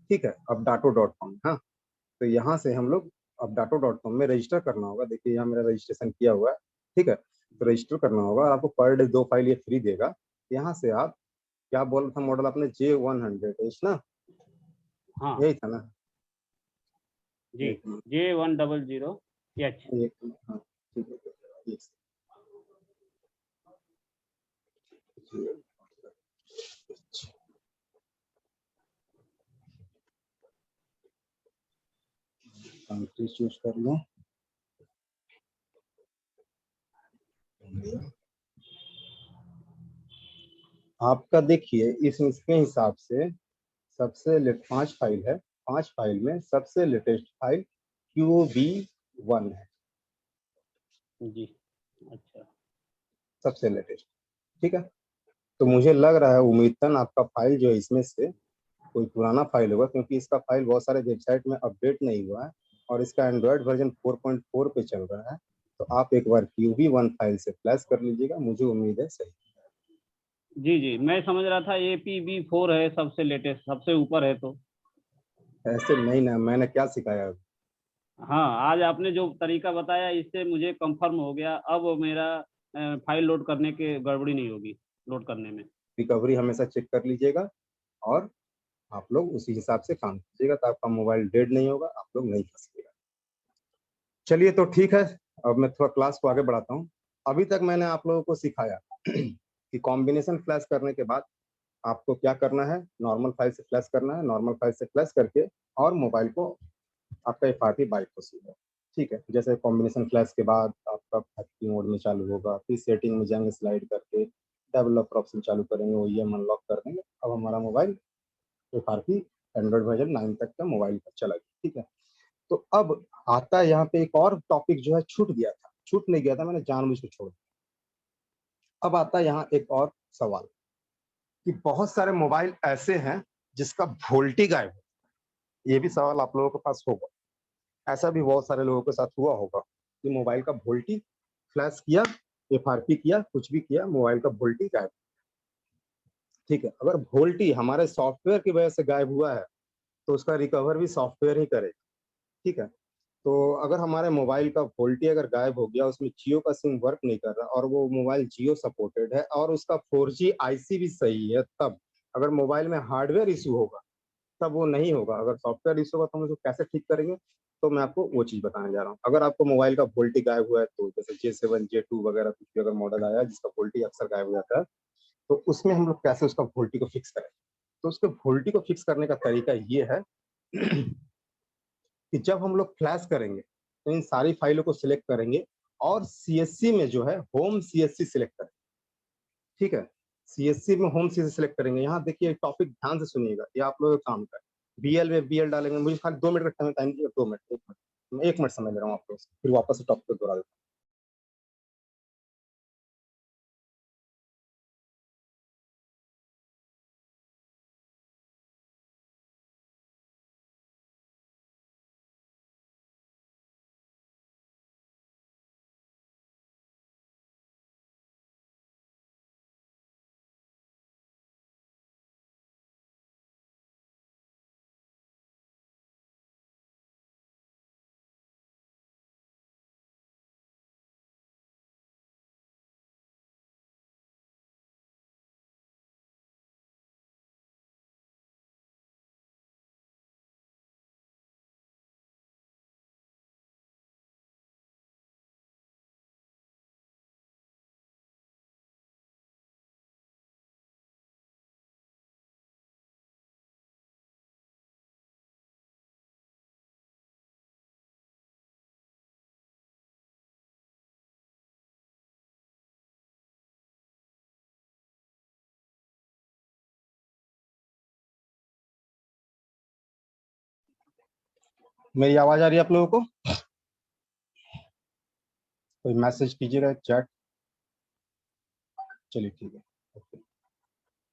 ठीक है, updato.com। हाँ, तो यहाँ से हम लोग updato.com में रजिस्टर करना होगा। देखिए यहाँ मेरा रजिस्ट्रेशन किया हुआ है, ठीक है, तो रजिस्टर करना होगा और आपको पर डे 2 फाइल ये फ्री देगा। यहाँ से आप क्या बोल रहा था मॉडल आपने, J100 ना? हाँ यही था ना जी, J100H। हाँ ठीक है, कंट्री चूज कर लो। आपका देखिए इसके हिसाब से सबसे 5 फाइल है, 5 फाइल में सबसे लेटेस्ट फाइल QB1 है जी, अच्छा सबसे लेटेस्ट, ठीक है। तो मुझे लग रहा है उम्मीदन आपका फाइल जो है इसमें से कोई पुराना फाइल होगा, क्योंकि इसका फाइल बहुत सारे वेबसाइट में अपडेट नहीं हुआ है और इसका एंड्रॉयड वर्जन 4.4 पे चल रहा है। तो आप एक बार QB1 फाइल से फ्लैश कर लीजिएगा, मुझे उम्मीद है सही। जी जी, मैं समझ रहा था APB4 है सबसे लेटेस्ट, सबसे ऊपर है। तो ऐसे नहीं ना, मैंने क्या सिखाया? हाँ, आज आपने जो तरीका बताया इससे मुझे कंफर्म हो गया, अब मेरा फाइल लोड करने के गड़बड़ी नहीं होगी लोड करने में। रिकवरी हमेशा चेक कर लीजिएगा और आप लोग उसी हिसाब से काम कीजिएगा, तो आपका मोबाइल डेड नहीं होगा, आप लोग नहीं फंसिएगा। चलिए तो ठीक है, अब मैं थोड़ा क्लास को आगे बढ़ाता हूँ। अभी तक मैंने आप लोगों को सिखाया कि कॉम्बिनेशन फ्लैश करने के बाद आपको क्या करना है, नॉर्मल फाइल से फ्लैश करना है, नॉर्मल फाइल से फ्लैश करके और मोबाइल को आपका FRP बाईपास होगा, ठीक है। जैसे कॉम्बिनेशन फ्लैश के बाद आपका फैक्ट्री मोड में चालू होगा, फिर सेटिंग में जाएंगे, स्लाइड करके डेवलपर ऑप्शन चालू करेंगे, OEM अनलॉक कर देंगे, अब हमारा मोबाइल FRP एंड्रॉइड वर्जन 9 तक का मोबाइल पर चला गया, ठीक है। तो अब आता है यहाँ पे एक और टॉपिक जो है छूट गया था, छूट नहीं गया था, मैंने जानबूझ के छोड़ दिया। अब आता है यहाँ एक और सवाल कि बहुत सारे मोबाइल ऐसे हैं जिसका वोल्टी गायब है, ये भी सवाल आप लोगों के पास होगा। ऐसा भी बहुत सारे लोगों के साथ हुआ होगा कि मोबाइल का वोल्टी फ्लैश किया, FRP किया, कुछ भी किया, मोबाइल का वोल्टी गायब, ठीक है। अगर वोल्टी हमारे सॉफ्टवेयर की वजह से गायब हुआ है तो उसका रिकवर भी सॉफ्टवेयर ही करेगा, ठीक है। तो अगर हमारे मोबाइल का वोल्टी अगर गायब हो गया, उसमें जियो का सिम वर्क नहीं कर रहा और वो मोबाइल जियो सपोर्टेड है और उसका 4G IC भी सही है, तब अगर मोबाइल में हार्डवेयर इशू होगा तब वो नहीं होगा। अगर सॉफ्टवेयर इशू होगा तो हम उसको कैसे ठीक करेंगे, तो मैं आपको वो चीज बताने जा रहा हूँ। अगर आपको मोबाइल का वोल्टी गायब हुआ है, तो जैसे J7 J2 वगैरह कुछ भी अगर मॉडल आया है जिसका वोल्टी अक्सर गायब हो जाता है, तो उसमें हम लोग कैसे उसका वोल्टी को फिक्स करें। तो उसके वोल्टी को फिक्स करने का तरीका ये है कि जब हम लोग फ्लैश करेंगे तो इन सारी फाइलों को सिलेक्ट करेंगे और CSC में जो है होम CSC सिलेक्ट करें, ठीक है। CSC में होम CSC सिलेक्ट करेंगे। यहाँ देखिए टॉपिक ध्यान से सुनिएगा, ये आप लोगों का काम का है। BL में BL डालेंगे, मुझे खाली 2 मिनट का टाइम दीजिए, 2 मिनट, 1 मिनट, मैं 1 मिनट समय ले रहा हूँ आप लोगों से, फिर वापस से टॉपिक को दोहरा देता हूँ। मेरी आवाज आ रही है आप लोगों को? कोई मैसेज कीजिएगा चैट। चलिए ठीक है, ओके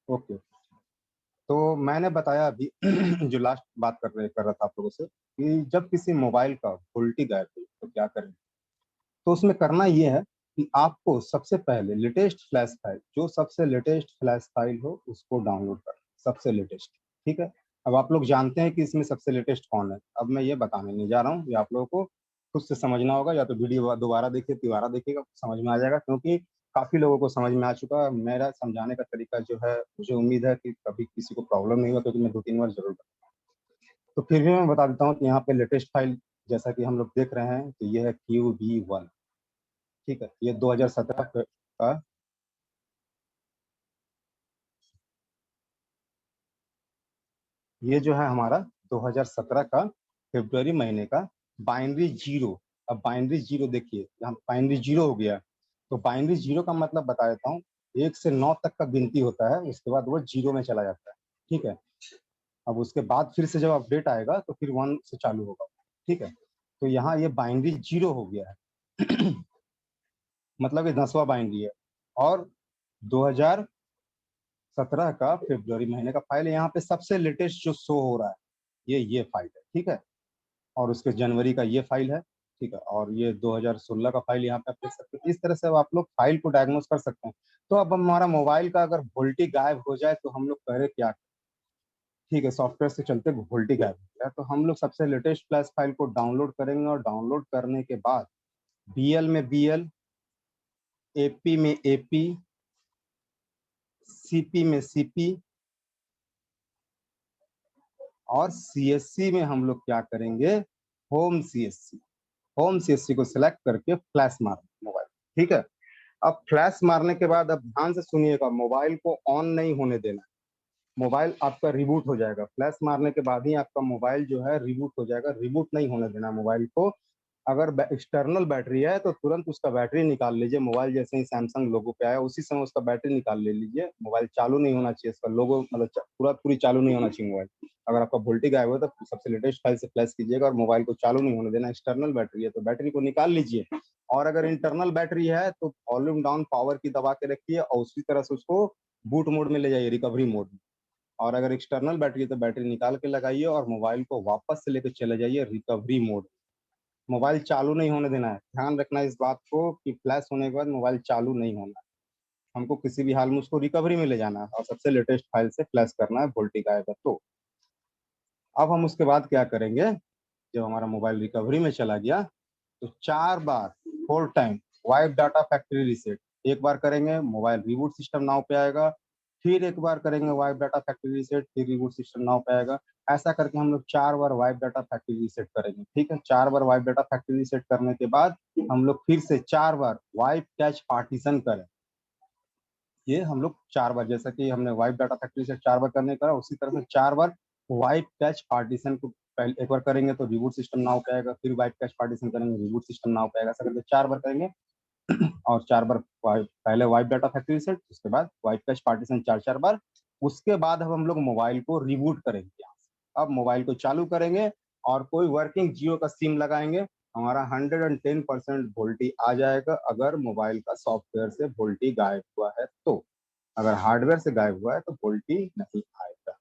ओके। तो मैंने बताया अभी जो लास्ट बात कर रहा था आप लोगों से कि जब किसी मोबाइल का वोल्टी गायब हो तो क्या करें। तो उसमें करना ये है कि आपको सबसे पहले लेटेस्ट फ्लैश फाइल, जो सबसे लेटेस्ट फ्लैश फाइल हो उसको डाउनलोड करना, सबसे लेटेस्ट। ठीक है, अब आप लोग जानते हैं कि इसमें सबसे लेटेस्ट कौन है। अब मैं ये बताने नहीं जा रहा हूँ, ये आप लोगों को खुद से समझना होगा, या तो वीडियो दोबारा देखिए, तिबारा देखिएगा, समझ में आ जाएगा, क्योंकि काफी लोगों को समझ में आ चुका है। मेरा समझाने का तरीका जो है, मुझे उम्मीद है कि कभी किसी को प्रॉब्लम नहीं हुआ, क्योंकि मैं 2-3 बार जरूर बताऊँ। तो फिर भी मैं बता देता हूँ कि यहाँ पे लेटेस्ट फाइल जैसा कि हम लोग देख रहे हैं, तो ये है QB1। ठीक है, ये 2017 का ये जो है हमारा 2017 का फरवरी महीने का बाइनरी जीरो। अब बाइनरी जीरो देखिए, यहाँ बाइनरी जीरो हो गया, तो बाइनरी जीरो का मतलब बता देता हूँ, 1 से 9 तक का गिनती होता है, उसके बाद वो जीरो में चला जाता है। ठीक है, अब उसके बाद फिर से जब अपडेट आएगा तो फिर 1 से चालू होगा। ठीक है, तो यहाँ ये बाइनरी जीरो हो गया है मतलब ये 10वां बाइनरी है, और 2017 का फरवरी महीने का फाइल है। यहाँ पे सबसे लेटेस्ट जो शो हो रहा है ये फाइल है। ठीक है, और उसके जनवरी का ये फाइल है। ठीक है, और ये 2016 का फाइल यहाँ पे आप देख सकते हैं। इस तरह से अब आप लोग फाइल को डायग्नोस कर सकते हैं। तो अब हमारा मोबाइल का अगर वोल्टी गायब हो जाए तो हम लोग करें क्या? ठीक है, सॉफ्टवेयर से चलते वोल्टी गायब हो गया, तो हम लोग सबसे लेटेस्ट फ्लैश फाइल को डाउनलोड करेंगे, और डाउनलोड करने के बाद BL में BL, AP में AP, CP में CP, और CSC में हम लोग क्या करेंगे? Home CSC। होम CSC को सिलेक्ट करके फ्लैश मारना मोबाइल। ठीक है, अब फ्लैश मारने के बाद अब ध्यान से सुनिएगा, मोबाइल को ऑन नहीं होने देना। मोबाइल आपका रिबूट हो जाएगा, फ्लैश मारने के बाद ही आपका मोबाइल जो है रिबूट हो जाएगा। रिबूट नहीं होने देना मोबाइल को। अगर एक्सटर्नल बैटरी है तो तुरंत उसका बैटरी निकाल लीजिए। मोबाइल जैसे ही सैमसंग लोगो पे आया उसी समय उसका बैटरी निकाल ले लीजिए। मोबाइल चालू नहीं होना चाहिए, इसका लोगो मतलब पूरी चालू नहीं होना चाहिए मोबाइल। अगर आपका वोल्टेज गायब हो तो सबसे लेटेस्ट फाइल से फ्लैश कीजिएगा, और मोबाइल को चालू नहीं होने देना। एक्सटर्नल बैटरी है तो बैटरी को निकाल लीजिए, और अगर इंटरनल बैटरी है तो वॉल्यूम डाउन पावर की दबा के रखिए, और उसी तरह से उसको बूट मोड में ले जाइए, रिकवरी मोड में। और अगर एक्सटर्नल बैटरी है तो बैटरी निकाल के लगाइए, और मोबाइल को वापस से लेकर चले जाइए रिकवरी मोड। मोबाइल चालू नहीं होने देना है। ध्यान रखना इस बात को कि फ्लैश होने के बाद मोबाइल चालू नहीं होना है। हमको किसी भी हाल में उसको रिकवरी में ले जाना है, और सबसे लेटेस्ट फाइल से फ्लैश करना है, वोल्टेज आएगा तो। अब हम उसके बाद क्या करेंगे? जब हमारा मोबाइल रिकवरी में चला गया तो 4 बार 4 time wipe data factory reset. एक बार करेंगे, मोबाइल रिबूट सिस्टम नाउ पे आएगा। फिर एक बार करेंगे वाइप डाटा फैक्ट्री रीसेट, फिर रिबूट सिस्टम नाउ पे आएगा। ऐसा करके हम लोग 4 बार वाइप डाटा फैक्ट्री रीसेट करेंगे। ठीक है, 4 बार वाइप डाटा फैक्ट्री रीसेट करने के बाद हम लोग फिर से 4 बार वाइप कैच पार्टीशन करें। ये हम लोग 4 बार, जैसा कि हमने वाइप डाटा फैक्ट्री रीसेट 4 बार करने का, उसी तरह से 4 बार वाइप कैच पार्टीशन को पहले एक बार करेंगे तो रिबूट सिस्टम नाउ पे आएगा, फिर वाइप कैच पार्टीशन करेंगे, रिबूट सिस्टम नाउ पे आएगा। ऐसा करके 4 बार करेंगे, और 4 बार पहले वाइप डाटा फैक्ट्री रीसेट, उसके बाद वाइप कैच पार्टीशन 4 बार। उसके बाद अब हम लोग मोबाइल को रिबूट करेंगे यहाँ से। अब मोबाइल को चालू करेंगे और कोई वर्किंग जियो का सिम लगाएंगे, हमारा 110% वोल्टी आ जाएगा, अगर मोबाइल का सॉफ्टवेयर से वोल्टी गायब हुआ है तो। अगर हार्डवेयर से गायब हुआ है तो वोल्टी नहीं आएगा।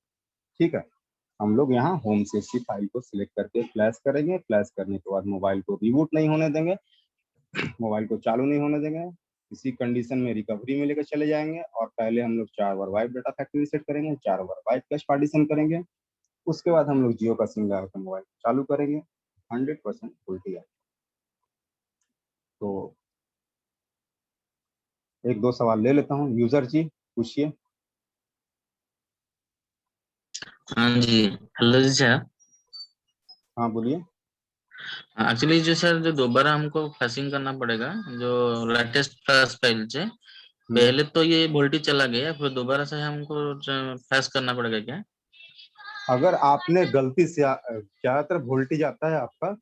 ठीक है, हम लोग यहाँ होम CSC फाइल को सिलेक्ट करके फ्लैश करेंगे। फ्लैश करने के बाद मोबाइल को रिबूट नहीं होने देंगे, मोबाइल को चालू नहीं होने देंगे, इसी कंडीशन में रिकवरी में लेकर चले जाएंगे। और पहले हम लोग 4 बार वाइप डाटा फैक्ट्री रीसेट करेंगे, 4 बार वाइप कैश पार्टीशन करेंगे। उसके बाद हम लोग जियो का सिम लगा कर मोबाइल चालू करेंगे, 100% वोल्टी आएगा। तो 1-2 सवाल ले लेता हूँ। यूजर जी पूछिए। हाँ जी, हेलो जी सर। हाँ बोलिए। एक्चुअली जो सर जो दोबारा हमको फ्लैशिंग करना पड़ेगा जो लेटेस्ट फ्लैश फाइल से, पहले तो ये वोल्टेज चला गया, फिर दोबारा से हमको फ्लैश करना पड़ेगा क्या? अगर आपने गलती से ज्यादातर वोल्टेज आता है आपका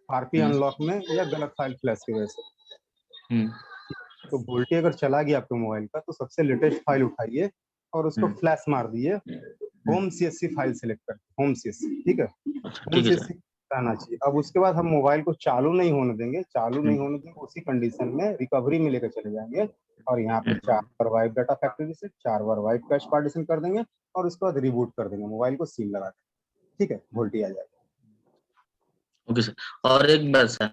आरपी अनलॉक में या गलत फाइल फ्लैश की वजह से। तो वोल्टेज अगर चला गया आपके मोबाइल का तो सबसे लेटेस्ट फाइल उठाइए और उसको फ्लैश मार दिए। होम CSC फाइल सेलेक्ट कर, होम CSC। ठीक है, होम CSC रहना चाहिए। अब उसके बाद हम मोबाइल को चालू नहीं होने देंगे, चालू नहीं होने देंगे, उसी कंडीशन में रिकवरी में लेकर चले जाएंगे। और यहाँ पे 4 बार वाइप डाटा फैक्ट्री रीसेट, 4 बार वाइप कैश पार्टीशन कर देंगे, और उसके बाद रिबूट कर देंगे मोबाइल को सिम लगा के। ठीक है, वोल्टेज आ जाएगा। ओके सर, और एक बात सर।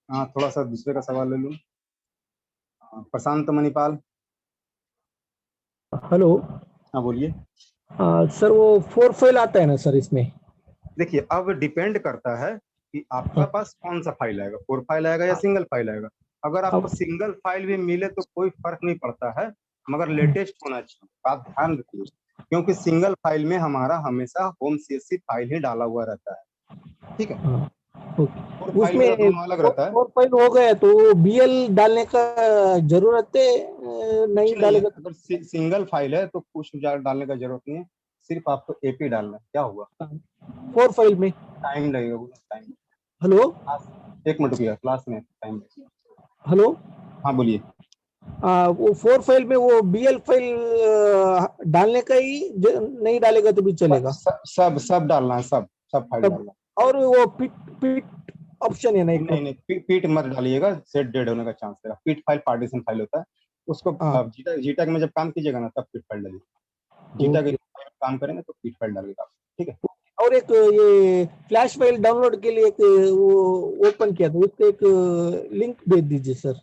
हाँ, थोड़ा सा दूसरे का सवाल ले लूँ। प्रशांत मणिपाल। हेलो। हाँ बोलिए। सर वो 4 फाइल आता है ना सर इसमें? देखिए अब डिपेंड करता है कि आपका पास कौन सा फाइल आएगा, 4 फाइल आएगा या सिंगल फाइल आएगा। अगर आपको अब सिंगल फाइल भी मिले तो कोई फर्क नहीं पड़ता है, मगर लेटेस्ट होना चाहिए। आप ध्यान रखिए, क्योंकि सिंगल फाइल में हमारा हमेशा होम सीएससी फाइल ही डाला हुआ रहता है। ठीक है, और फाइल उसमें का तो दोनों अलग रहता है। 4 फाइल हो गया तो बीएल डालने का जरूरत है? नहीं कुछ नहीं है, डालेगा? अगर सिंगल फाइल है तो कुछ डालने का जरूरत नहीं है, सिर्फ आपको एपी डालना है। क्या हुआ? 4 फाइल में टाइम लगेगा, टाइम। हेलो, एक मिनट रुकिए, क्लास में टाइम। हेलो। हाँ बोलिए। वो 4 फाइल में वो बीएल फाइल डालने का ही नहीं डालेगा तो भी चलेगा? सब डालना है, सब फाइल डालना है। और वो पिट पिट ऑप्शन है ना एक? नहीं, पीट मत डालिएगा, सेट डेड होने का चांस है। पीट फाइल पार्टीशन फाइल होता है, उसको आप जीटा में जब काम कीजिएगा ना तब पीट फाइल डालिए। जीटा के काम करेंगे तो पीट फाइल डालिएगा, ठीक है। और एक ये फ्लैश फाइल डाउनलोड के लिए एक वो ओपन किया था, उसका एक लिंक भेज दीजिए सर।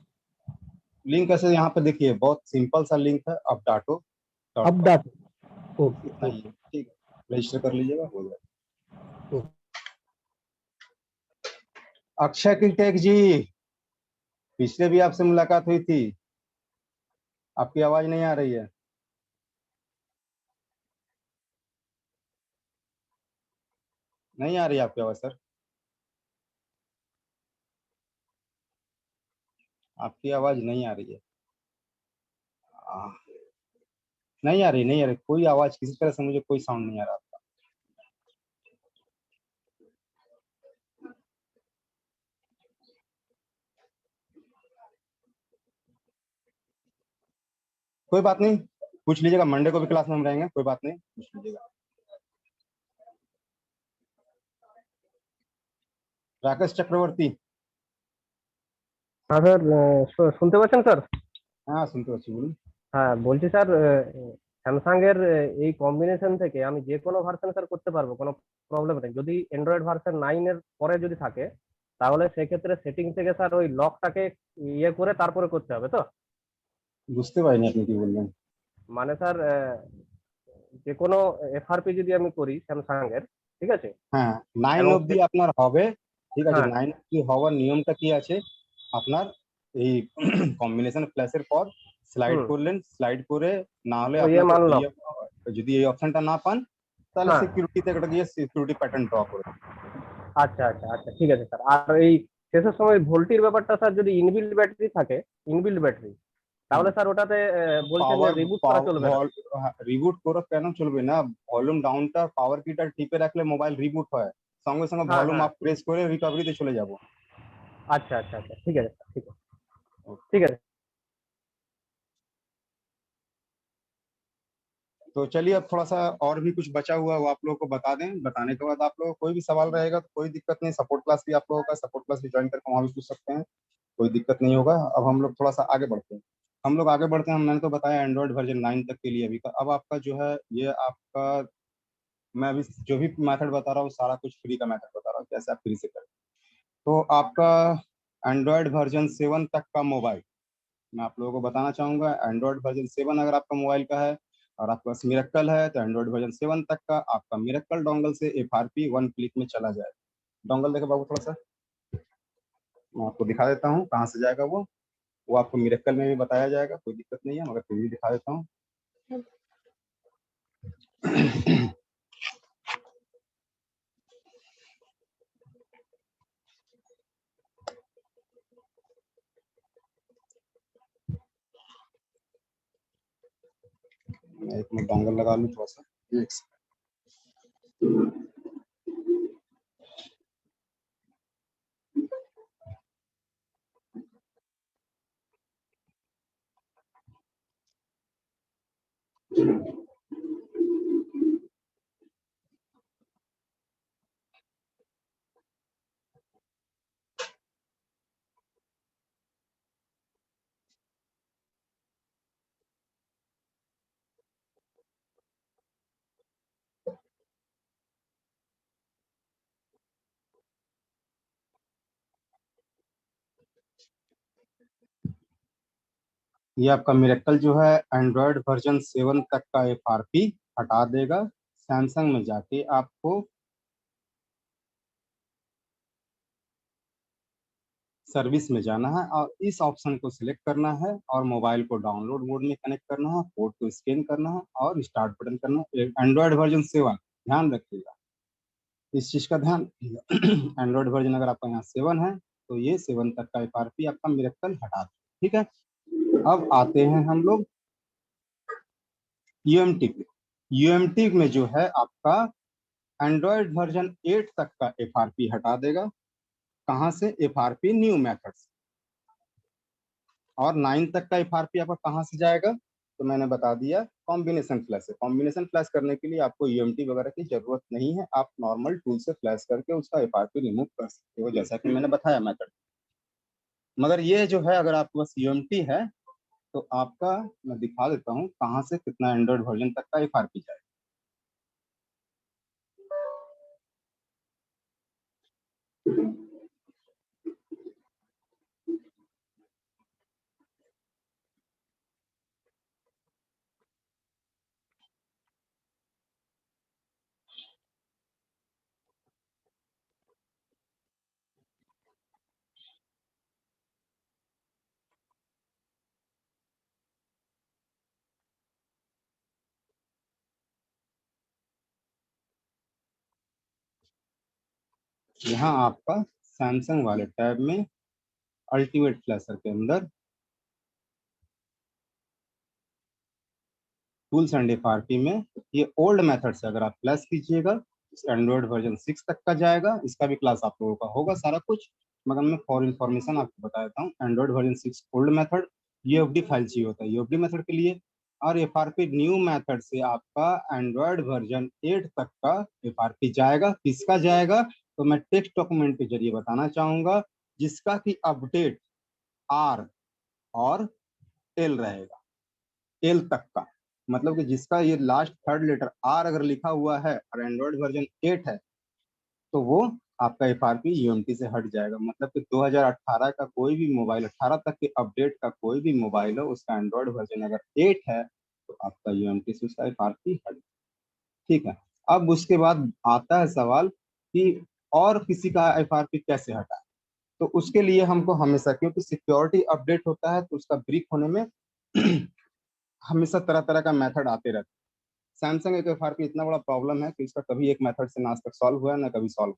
लिंक ऐसे यहाँ पे देखिए, बहुत सिंपल सा लिंक है, अपडाटो। ओके, ठीक है, रजिस्टर कर लीजिएगा, हो जाएगा। अक्षय किलटेक जी, पिछले भी आपसे मुलाकात हुई थी, आपकी आवाज नहीं आ रही है। नहीं आ रही आपकी आवाज सर, आपकी आवाज नहीं आ रही है। नहीं आ रही, कोई आवाज किसी तरह से मुझे कोई साउंड नहीं आ रहा था। कोई बात नहीं, पूछ लीजिएगा, मंडे को भी क्लास में हम रहेंगे, कोई बात नहीं, पूछ लीजिएगा। राकेश चक्रवर्ती। হ্যাঁ স্যার, শুনতে পাচ্ছেন স্যার? হ্যাঁ শুনতে পাচ্ছি, বলুন। হ্যাঁ বলছি স্যার, স্যামসাং এর এই কম্বিনেশন থেকে আমি যে কোনো ভার্সন স্যার করতে পারবো, কোনো প্রবলেম নেই। যদি অ্যান্ড্রয়েড ভার্সন 9 এর পরে যদি থাকে তাহলে সেক্ষেত্রে সেটিং থেকে স্যার ওই লকটাকে ইয়ে করে তারপরে করতে হবে তো? বুঝতে পারিনি আপনি কি বললেন। মানে স্যার যে কোনো এফআরপি যদি আমি করি স্যামসাং এর, ঠিক আছে, হ্যাঁ 9 অবধি আপনার হবে, ঠিক আছে। 9 অবধি হওয়ার নিয়মটা কি আছে, আপনার এই কম্বিনেশন ফ্ল্যাশের পর স্লাইড করলেন, স্লাইড করে না হলে আপনাকে যদি এই অপশনটা না পান তাহলে সিকিউরিটিতে একটা গিয়ে সিকিউরিটি প্যাটার্ন ড্র করে। আচ্ছা আচ্ছা আচ্ছা, ঠিক আছে স্যার। আর এই শেষের সময় ভোল্টির ব্যাপারটা স্যার যদি ইনবিল্ড ব্যাটারি থাকে, ইনবিল্ড ব্যাটারি, তাহলে স্যার ওটাতে বলছেন যে রিবুট করা চলবে না? রিবুট করা কেন চলবে না, ভলিউম ডাউনটা পাওয়ার কিটা টিপে রাখলে মোবাইল রিবুট হয়, সঙ্গে সঙ্গে ভলিউম আপ প্রেস করে রিকভারিতে চলে যাব। আচ্ছা আচ্ছা আচ্ছা, ঠিক আছে স্যার, ঠিক আছে, ঠিক আছে। तो चलिए अब थोड़ा सा और भी कुछ बचा हुआ वो आप लोगों को बता दें, बताने के बाद आप लोगों को कोई भी सवाल रहेगा तो कोई दिक्कत नहीं, सपोर्ट क्लास भी आप लोगों का, सपोर्ट क्लास भी ज्वाइन करके वहाँ भी पूछ सकते हैं, कोई दिक्कत नहीं होगा। अब हम लोग थोड़ा सा आगे बढ़ते हैं, मैंने तो बताया एंड्रॉइड वर्जन 9 तक के लिए अभी का। अब आपका जो है ये आपका, मैं अभी जो भी मेथड बता रहा हूँ सारा कुछ फ्री का मेथड बता रहा हूँ, कैसे आप फ्री से करें। तो आपका एंड्रॉइड वर्जन 7 तक का मोबाइल मैं आप लोगों को बताना चाहूंगा। एंड्रॉइड वर्जन 7 अगर आपका मोबाइल का है और आपके पास मिरेक्कल है तो एंड्रॉइड वर्जन 7 तक का आपका मिरेक्कल डोंगल से एफआरपी 1 क्लिक में चला जाए। डोंगल देखे बाबू, थोड़ा सा मैं आपको दिखा देता हूँ कहाँ से जाएगा वो आपको मिरेक्कल में भी बताया जाएगा, कोई दिक्कत नहीं है, मगर फिर भी दिखा देता हूँ। एक मिनट डोंगल लगा लूँ थोड़ा सा, एक ये आपका मिरेकल जो है एंड्रॉयड वर्जन 7 तक का FRP हटा देगा। सैमसंग में जाके आपको सर्विस में जाना है और इस ऑप्शन को सिलेक्ट करना है और मोबाइल को डाउनलोड मोड में कनेक्ट करना है, पोर्ट को स्कैन करना है और स्टार्ट बटन करना है। एंड्रॉयड वर्जन 7 ध्यान रखिएगा, इस चीज का ध्यान रखिएगा। एंड्रॉयड वर्जन अगर आपका यहाँ 7 है तो ये 7 तक का FRP आपका मिरेकल हटा दे, ठीक है। अब आते हैं हम लोग UMT पे। UMT में जो है आपका एंड्रॉयड वर्जन 8 तक का FRP हटा देगा। कहाँ से? FRP न्यू मेथड से। और 9 तक का FRP आपका कहाँ से जाएगा? तो मैंने बता दिया, कॉम्बिनेशन फ्लैश है। कॉम्बिनेशन फ्लैश करने के लिए आपको UMT वगैरह की जरूरत नहीं है, आप नॉर्मल टूल से फ्लैश करके उसका FRP रिमूव कर सकते हो, जैसा कि मैंने बताया मेथड। मगर ये जो है अगर आपके पास UMT है तो आपका मैं दिखा देता हूँ कहाँ से कितना एंड्रॉयड वर्जन तक का FRP जाएगा। यहाँ आपका सैमसंग वाले टैब में अल्टीमेट फ्लैशर के अंदर टूल्स एंड FRP में ये ओल्ड मेथड से अगर आप फ्लैश कीजिएगा एंड्रॉयड वर्जन 6 तक का जाएगा। इसका भी क्लास आप लोगों का होगा सारा कुछ, मगर मैं फॉर इन्फॉर्मेशन आपको बता देता हूँ। Android version 6 old method UFD file चाहिए होता है UFD मेथड के लिए, और FRP न्यू मेथड से आपका एंड्रॉयड वर्जन 8 तक का FRP जाएगा। किसका जाएगा? तो मैं टेक्स्ट डॉक्यूमेंट के जरिए बताना चाहूंगा, जिसका कि अपडेट R और L रहेगा, L तक का। मतलब कि जिसका ये लास्ट थर्ड लेटर R अगर लिखा हुआ है और एंड्रॉयड वर्जन 8 है तो वो आपका FRP UMT से हट जाएगा। मतलब कि 2018 का कोई भी मोबाइल, 18 तक के अपडेट का कोई भी मोबाइल हो, उसका एंड्रॉयड वर्जन अगर 8 है तो आपका UMT से उसका FRP हट, ठीक है। अब उसके बाद आता है सवाल कि और किसी का FRP कैसे हटाए। तो उसके लिए हमको हमेशा, क्योंकि सिक्योरिटी अपडेट होता है तो उसका ब्रीक होने में हमेशा तरह तरह का मेथड आते रहते हैं। सैमसंग एक FRP इतना बड़ा प्रॉब्लम है कि इसका कभी एक मेथड से ना आज तक सॉल्व हुआ है ना कभी सॉल्व।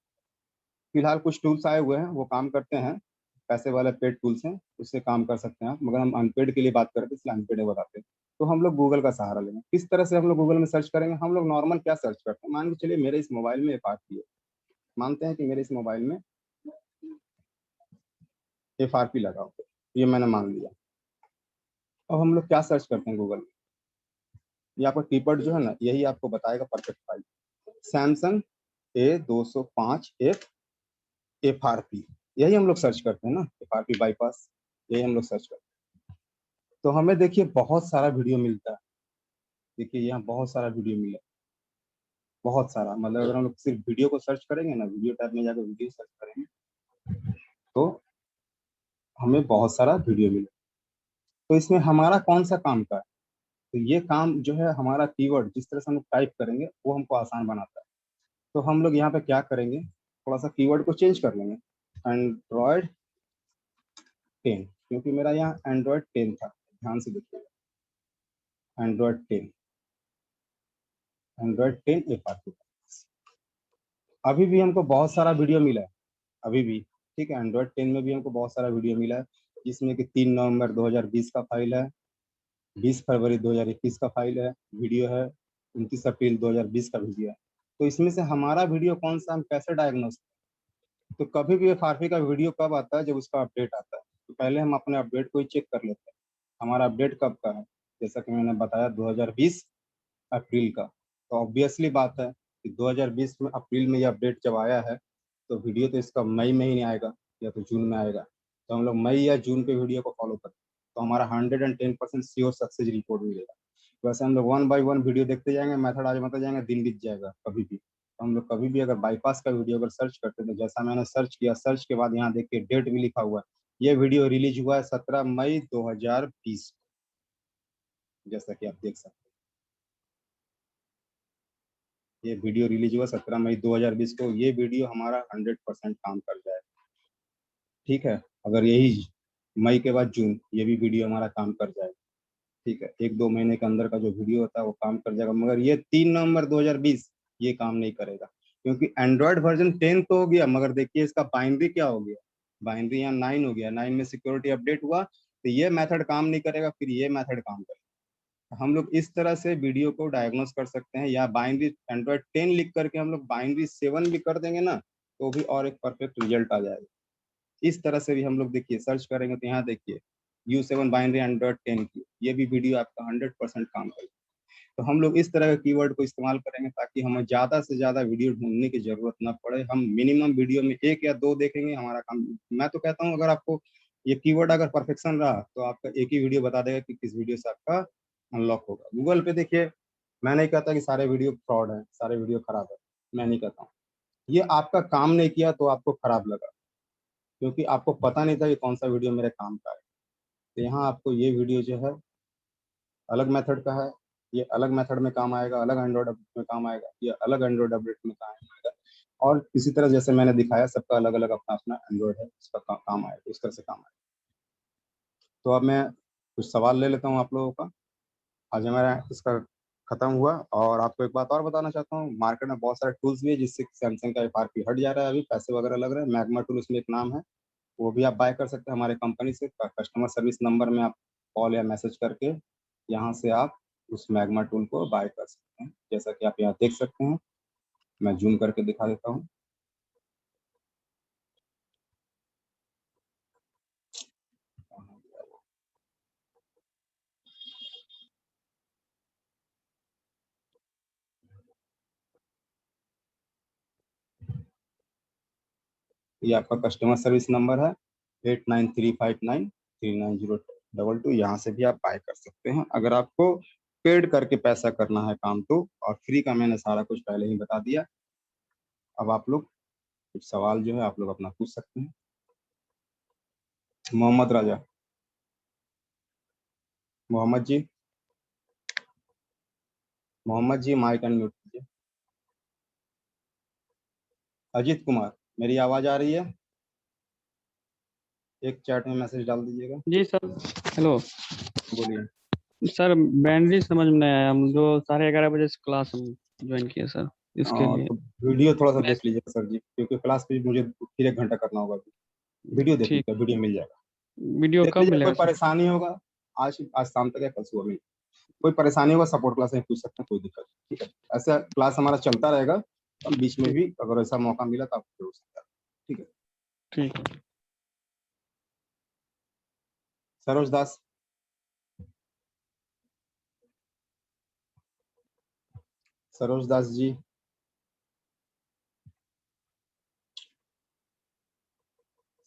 फिलहाल कुछ टूल्स आए हुए हैं वो काम करते हैं, पैसे वाले पेड टूल्स हैं, उससे काम कर सकते हैं आप, मगर हम अनपेड के लिए बात करते हैं इसलिए अनपेड बताते हैं। तो हम लोग गूगल का सहारा लेंगे। किस तरह से हम लोग गूगल में सर्च करेंगे? हम लोग नॉर्मल क्या सर्च करते हैं, मान के चलिए मेरे इस मोबाइल में FRP है, मानते हैं कि मेरे इस मोबाइल में FRP लगा हो, ये मैंने मान लिया। अब हम लोग क्या सर्च करते हैं गूगल में? ये आपका कीपैड जो है ना, यही आपको बताएगा perfect file. Samsung A205F FRP, यही हम लोग सर्च करते हैं ना, FRP बाईपास, यही हम लोग सर्च करते हैं। तो हमें देखिए बहुत सारा वीडियो मिलता है। देखिए यहाँ बहुत सारा वीडियो मिला, बहुत सारा। मतलब अगर हम लोग सिर्फ वीडियो को सर्च करेंगे ना, वीडियो टैब में जाकर वीडियो सर्च करेंगे तो हमें बहुत सारा वीडियो मिले। तो इसमें हमारा कौन सा काम का है? तो ये काम जो है हमारा कीवर्ड जिस तरह से हम लोग टाइप करेंगे वो हमको आसान बनाता है। तो हम लोग यहाँ पे क्या करेंगे, थोड़ा सा कीवर्ड को चेंज कर लेंगे, एंड्रॉयड 10, क्योंकि मेरा यहाँ एंड्रॉयड 10 था, ध्यान से देखिएगा, एंड्रॉयड 10, एंड्रॉयड 10 FRP। अभी भी हमको बहुत सारा वीडियो मिला है, अभी भी, ठीक है। एंड्रॉयड 10 में भी हमको बहुत सारा वीडियो मिला है, जिसमें कि 3 नवंबर 2020 का फाइल है, 20 फरवरी 2021 का फाइल है, वीडियो है, 29 अप्रैल 2020 का वीडियो है। तो इसमें से हमारा वीडियो कौन सा, हम कैसे डायग्नोस? तो कभी भी FRP का वीडियो कब आता है? जब उसका अपडेट आता है। तो पहले हम अपने अपडेट को ही चेक कर लेते हैं, हमारा अपडेट कब का है। जैसा कि मैंने बताया 2020 अप्रैल का। तो ऑब्वियसली बात है कि 2020 में अप्रैल में ये अपडेट जब आया है तो वीडियो तो इसका मई में ही नहीं आएगा या तो जून में आएगा। तो हम लोग मई या जून के वीडियो को फॉलो करते हैं तो हमारा 110% श्योर सक्सेस रिपोर्ट मिलेगा। वैसे हम लोग 1 बाय 1 वीडियो देखते जाएंगे, मेथड आजमाते जाएंगे, दिन बीत जाएगा कभी भी। तो हम लोग कभी भी अगर बाईपास का वीडियो अगर सर्च करते हैं तो जैसा मैंने सर्च किया, सर्च के बाद यहाँ देखिए डेट भी लिखा हुआ है, ये वीडियो रिलीज हुआ है 17 मई 2020। जैसा कि आप देख सकते हैं। ये वीडियो रिलीज हुआ 17 मई 2020 को। ये वीडियो हमारा 100% काम कर जाएगा, ठीक है। अगर यही मई के बाद जून, ये भी वीडियो हमारा काम कर जाएगा, ठीक है। 1-2 महीने के अंदर का जो वीडियो होता है वो काम कर जाएगा, मगर ये 3 नवंबर 2020 ये काम नहीं करेगा, क्योंकि एंड्रॉयड वर्जन 10 तो हो गया, मगर देखिए इसका बाइनरी क्या हो गया, बाइनरी यहाँ 9 हो गया। 9 में सिक्योरिटी अपडेट हुआ तो ये मेथड काम नहीं करेगा, फिर ये मेथड काम करेगा। हम लोग इस तरह से वीडियो को डायग्नोस कर सकते हैं, या बाइनरी एंड्रॉयड 10 लिख करके हम लोग बाइनरी 7 भी कर देंगे ना, तो भी और एक परफेक्ट रिजल्ट आ जाएगा। इस तरह से भी हम लोग देखिए सर्च करेंगे तो यहाँ देखिए U7 बाइनरी एंड्रॉयड 10 की, ये भी वीडियो आपका 100% काम करेगा। तो हम लोग इस तरह के कीवर्ड को इस्तेमाल करेंगे ताकि हमें ज़्यादा से ज़्यादा वीडियो ढूंढने की जरूरत ना पड़े। हम मिनिमम वीडियो में 1 या 2 देखेंगे, हमारा काम। मैं तो कहता हूँ अगर आपको ये कीवर्ड अगर परफेक्शन रहा तो आपका एक ही वीडियो बता देगा कि किस वीडियो से आपका अनलॉक होगा। गूगल पे देखिए, मैं नहीं कहता कि सारे वीडियो फ्रॉड है, सारे वीडियो खराब है, मैं नहीं कहता हूँ। ये आपका काम नहीं किया तो आपको खराब लगा, क्योंकि आपको पता नहीं था कि कौन सा वीडियो मेरे काम का है। तो यहाँ आपको ये वीडियो जो है अलग मेथड का है, ये अलग मेथड में काम आएगा, अलग एंड्रॉयड अपडेट में काम आएगा, ये अलग एंड्रॉयड अपडेट में काम आएगा। और इसी तरह जैसे मैंने दिखाया, सबका अलग अलग अपना अपना एंड्रॉयड है, उसका काम आएगा, इस तरह से काम आएगा। तो अब मैं कुछ सवाल ले लेता हूँ आप लोगों का। आज हमारा इसका खत्म हुआ। और आपको एक बात और बताना चाहता हूँ, मार्केट में बहुत सारे टूल्स भी है जिससे सैमसंग का FRP हट जा रहा है, अभी पैसे वगैरह लग रहे हैं। मैग्मा टूल उसमें एक नाम है, वो भी आप बाय कर सकते हैं हमारे कंपनी से। कस्टमर सर्विस नंबर में आप कॉल या मैसेज करके यहाँ से आप उस मैग्मा टूल को बाय कर सकते हैं, जैसा कि आप यहाँ देख सकते हैं। मैं जूम करके दिखा देता हूँ। ये आपका कस्टमर सर्विस नंबर है 8935939022। यहाँ से भी आप बाय कर सकते हैं अगर आपको पेड करके पैसा करना है काम तो। और फ्री का मैंने सारा कुछ पहले ही बता दिया। अब आप लोग कुछ सवाल जो है आप लोग अपना पूछ सकते हैं। मोहम्मद राजा, मोहम्मद जी माइक अनम्यूट कीजिए। अजीत कुमार, मेरी आवाज आ रही है? एक चैट में मैसेज डाल दीजिएगा। जी सर। हेलो, बोलिए सर बैंड्री समझ में नहीं आया। हम जो 11:30 बजे से क्लास हम ज्वाइन किए सर, इसके लिए तो वीडियो थोड़ा सा देख लीजिएगा सर जी, क्योंकि क्लास पे मुझे फिर 1 घंटा करना होगा। वीडियो देख लीजिएगा, वीडियो मिल जाएगा। वीडियो देख कब लीजिए, मिलेगा कोई परेशानी होगा आज शाम तक या कल सुबह में, कोई परेशानी होगा सपोर्ट क्लास में पूछ सकते हैं, कोई दिक्कत नहीं, ठीक है। ऐसा क्लास हमारा चलता रहेगा, हम बीच में भी अगर ऐसा मौका मिला तो आप जरूर सकते हैं, ठीक है। ठीक। सरोज दास, सरोज दास जी,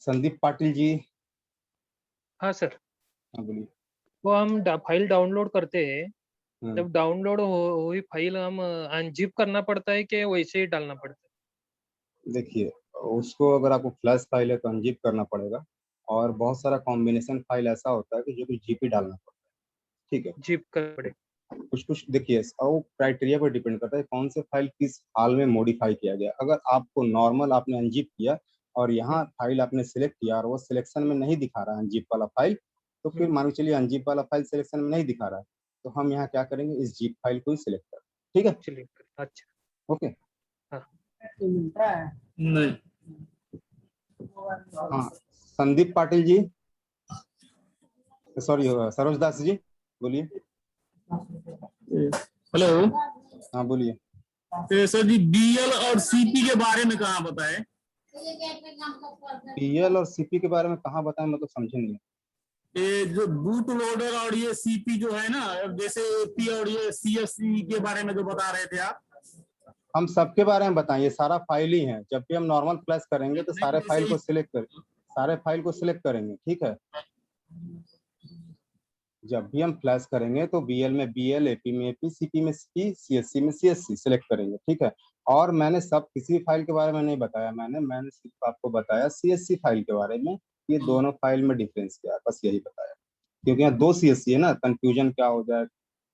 संदीप पाटिल जी। हाँ सर। हाँ बोलिए। वो हम फाइल डाउनलोड करते हैं, जब डाउनलोड हुई फाइल हम अनजिप करना पड़ता है कि वैसे ही डालना पड़ता है? देखिए, उसको अगर आपको फ्लैश फाइल है तो अनजिप करना पड़ेगा, और बहुत सारा कॉम्बिनेशन फाइल ऐसा होता है कि जो कि जीपी डालना पड़ता है, ठीक है। जिप करना पड़ेगा। कुछ देखिए, वो क्राइटेरिया पर डिपेंड करता है कौन से फाइल किस हाल में मॉडिफाई किया गया। अगर आपको नॉर्मल आपने अनजिप किया और यहाँ फाइल आपने सिलेक्ट किया और वो सिलेक्शन में नहीं दिखा रहा है अनजिप वाला फाइल, तो फिर मान के चलिए अनजिप वाला फाइल सिलेक्शन में नहीं दिखा रहा है, तो हम यहाँ क्या करेंगे, इस जिप फाइल को ही सिलेक्ट करें, ठीक है। चलिए, अच्छा, ओके। हाँ। नहीं। हाँ, संदीप पाटिल जी, सॉरी सरोज दास जी, बोलिए। हेलो। हाँ बोलिए। सर जी, बीएल और सीपी के बारे में कहाँ बताएं? बीएल और सीपी के बारे में कहाँ बताएं, मतलब समझे नहीं। ये जो बूट लोडर और ये सीपी जो है ना, जैसे एपी और ये सीएससी के बारे में जो बता रहे थे आप, हम सबके बारे में बताएं, ये सारा फाइल ही है। जब भी हम नॉर्मल फ्लैश करेंगे तो सारे फाइल को सिलेक्ट करेंगे, ठीक है। जब भी हम फ्लैश करेंगे तो बीएल में बीएल, एपी में एपी, सीपी में सीपी, सीएससी में सीएससी सिलेक्ट करेंगे, ठीक है। और मैंने सब किसी फाइल के बारे में नहीं बताया, मैंने सिर्फ आपको बताया सीएससी फाइल के बारे में। ये दोनों फाइल में डिफरेंस क्या है, बस यही बताया, क्योंकि यहाँ 2 सीएससी है ना, कंफ्यूजन क्या हो जाए,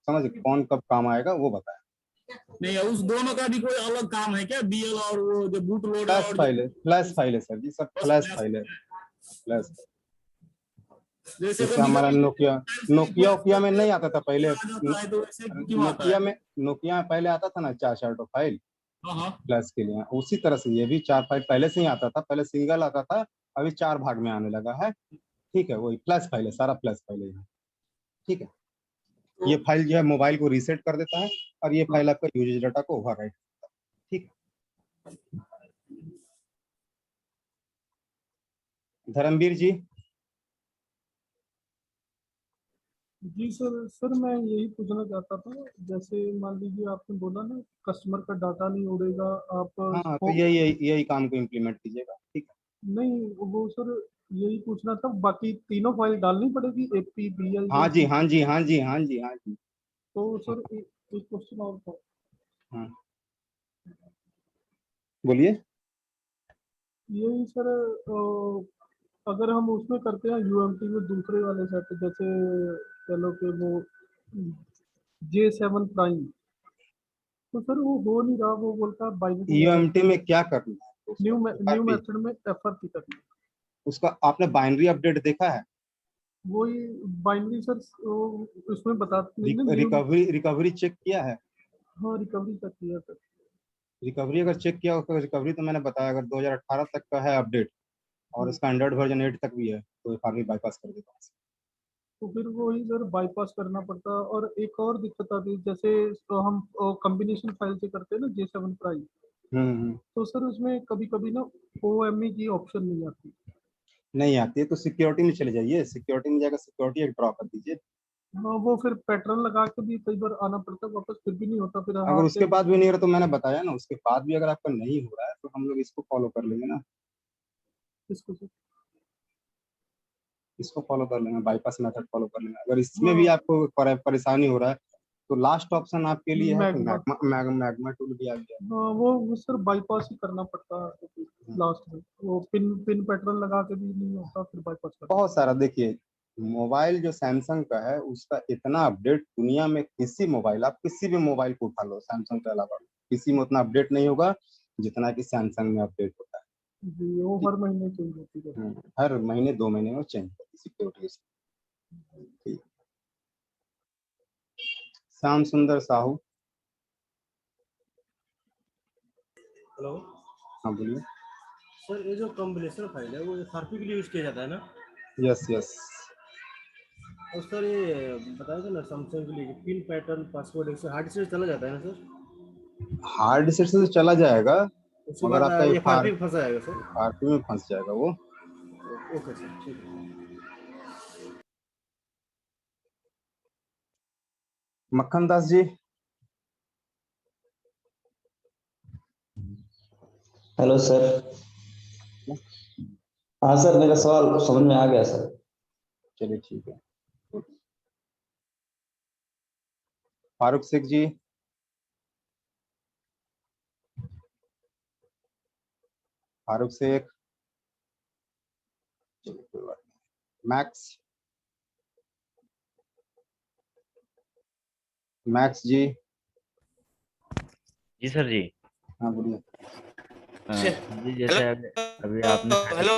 समझ कौन कब काम आएगा वो बताएं। नहीं, उस दोनों का भी कोई अलग काम है क्या? बीएल और वो जो बूट लोडर फ्लैश और फाइल है, फ्लैश फाइल है सर जी, सब फ्लैश फाइल है, फ्लैश। जैसे जैसे कभी हमारा कभी नोकिया ओकिया में नहीं आता था पहले, तो ऐसे क्यों आता है? नोकिया में पहले आता था ना 4 फाइल हाँ। फ्लैश के लिए, उसी तरह से ये भी 4 फाइल पहले से ही आता था, पहले सिंगल आता था, अभी 4 भाग में आने लगा है। ठीक है, वही फ्लैश फाइल है, सारा फ्लैश फाइल है। ठीक है, ये फाइल जो है मोबाइल को रीसेट कर देता है और ये फाइल आपका यूजेज डाटा को ओवरराइट करता है। ठीक, धर्मवीर जी। जी सर मैं यही पूछना चाहता था, जैसे मान लीजिए आपने बोला ना कस्टमर का डाटा नहीं उड़ेगा, आप हाँ, तो यही काम को इम्प्लीमेंट कीजिएगा। ठीक है, नहीं वो सर यही पूछना था, बाकी तीनों फाइल डालनी पड़ेगी एपी बीएल। हाँ जी, हाँ जी, हाँ जी, हाँ जी, हाँ जी। तो सर एक क्वेश्चन और था। हाँ बोलिए। यही सर अगर हम उसमें करते हैं यूएमटी में दूसरे वाले सेट, जैसे चलो कि वो J7 प्राइम, तो सर वो हो नहीं रहा, वो बोलता है बाइनरी यूएमटी में क्या करना है? न्यू मेथड में एफर की करनी है। उसका आपने बाइनरी अपडेट देखा है? वही बाइनरी सर उसमें बताते नहीं ना, रिकवरी चेक किया है? हाँ रिकवरी का किया सर। रिकवरी अगर चेक किया उसका, रिकवरी तो मैंने बताया अगर 2018 तक का है अपडेट और इसका एंड्रॉइड वर्जन 8 तक भी है तो एफआरपी बाईपास कर देता है। तो फिर वही सर बाईपास करना पड़ता है। और एक और दिक्कत आती है, जैसे हम कॉम्बिनेशन फाइल से करते हैं ना J7 प्राइम, तो सर उसमें कभी कभी ना OME की ऑप्शन नहीं आती। नहीं आती है तो सिक्योरिटी में चले जाइए, सिक्योरिटी में जाकर सिक्योरिटी एक ड्रॉ कर दीजिए। हाँ वो फिर पैटर्न लगा के भी कई बार आना पड़ता है वापस, फिर भी नहीं होता। फिर अगर उसके बाद भी नहीं हो रहा तो मैंने बताया ना, उसके बाद भी अगर आपका नहीं हो रहा है तो हम लोग इसको फॉलो कर लेंगे ना, इसको फॉलो कर लेंगे, बाईपास मेथड फॉलो कर लेंगे। अगर इसमें भी आपको परेशानी हो रहा है तो लास्ट ऑप्शन आपके लिए है कि मैग्मा टूल भी आ गया। हाँ वो सर बाईपास ही करना पड़ता है लास्ट में, वो पिन पैटर्न लगा के भी नहीं होता, फिर बाईपास करना। बहुत सारा देखिए, मोबाइल जो सैमसंग का है उसका इतना अपडेट दुनिया में किसी मोबाइल, आप किसी भी मोबाइल को उठा लो सैमसंग के अलावा, किसी में उतना अपडेट नहीं होगा जितना कि सैमसंग में अपडेट होता है। जी वो हर महीने चेंज होती है। हर महीने 2 महीने में चेंज होती है सिक्योरिटी से। श्याम सुंदर साहू। हेलो। हाँ बोलिए सर, ये जो कॉम्बिनेशन फाइल है वो एफआरपी के लिए यूज किया जाता है ना? यस। और सर ये बताया था ना सैमसंग के लिए पिन पैटर्न पासवर्ड एक हार्ड डिस्क से चला जाता है ना सर? हार्ड डिस्क से चला जाएगा उसके मगर बाद आपका एफआरपी में फंस जाएगा सर? एफआरपी में फंस जाएगा वो। ओके सर, ठीक है। मक्खन दास जी। Hello sir. हाँ सर, मेरा सवाल समझ में आ गया सर। चलिए ठीक है। फारूक शेख जी। फारूक शेख। मैक्स जी। जी सर जी। हाँ बोलिए। जी जैसे अभी आपने हेलो।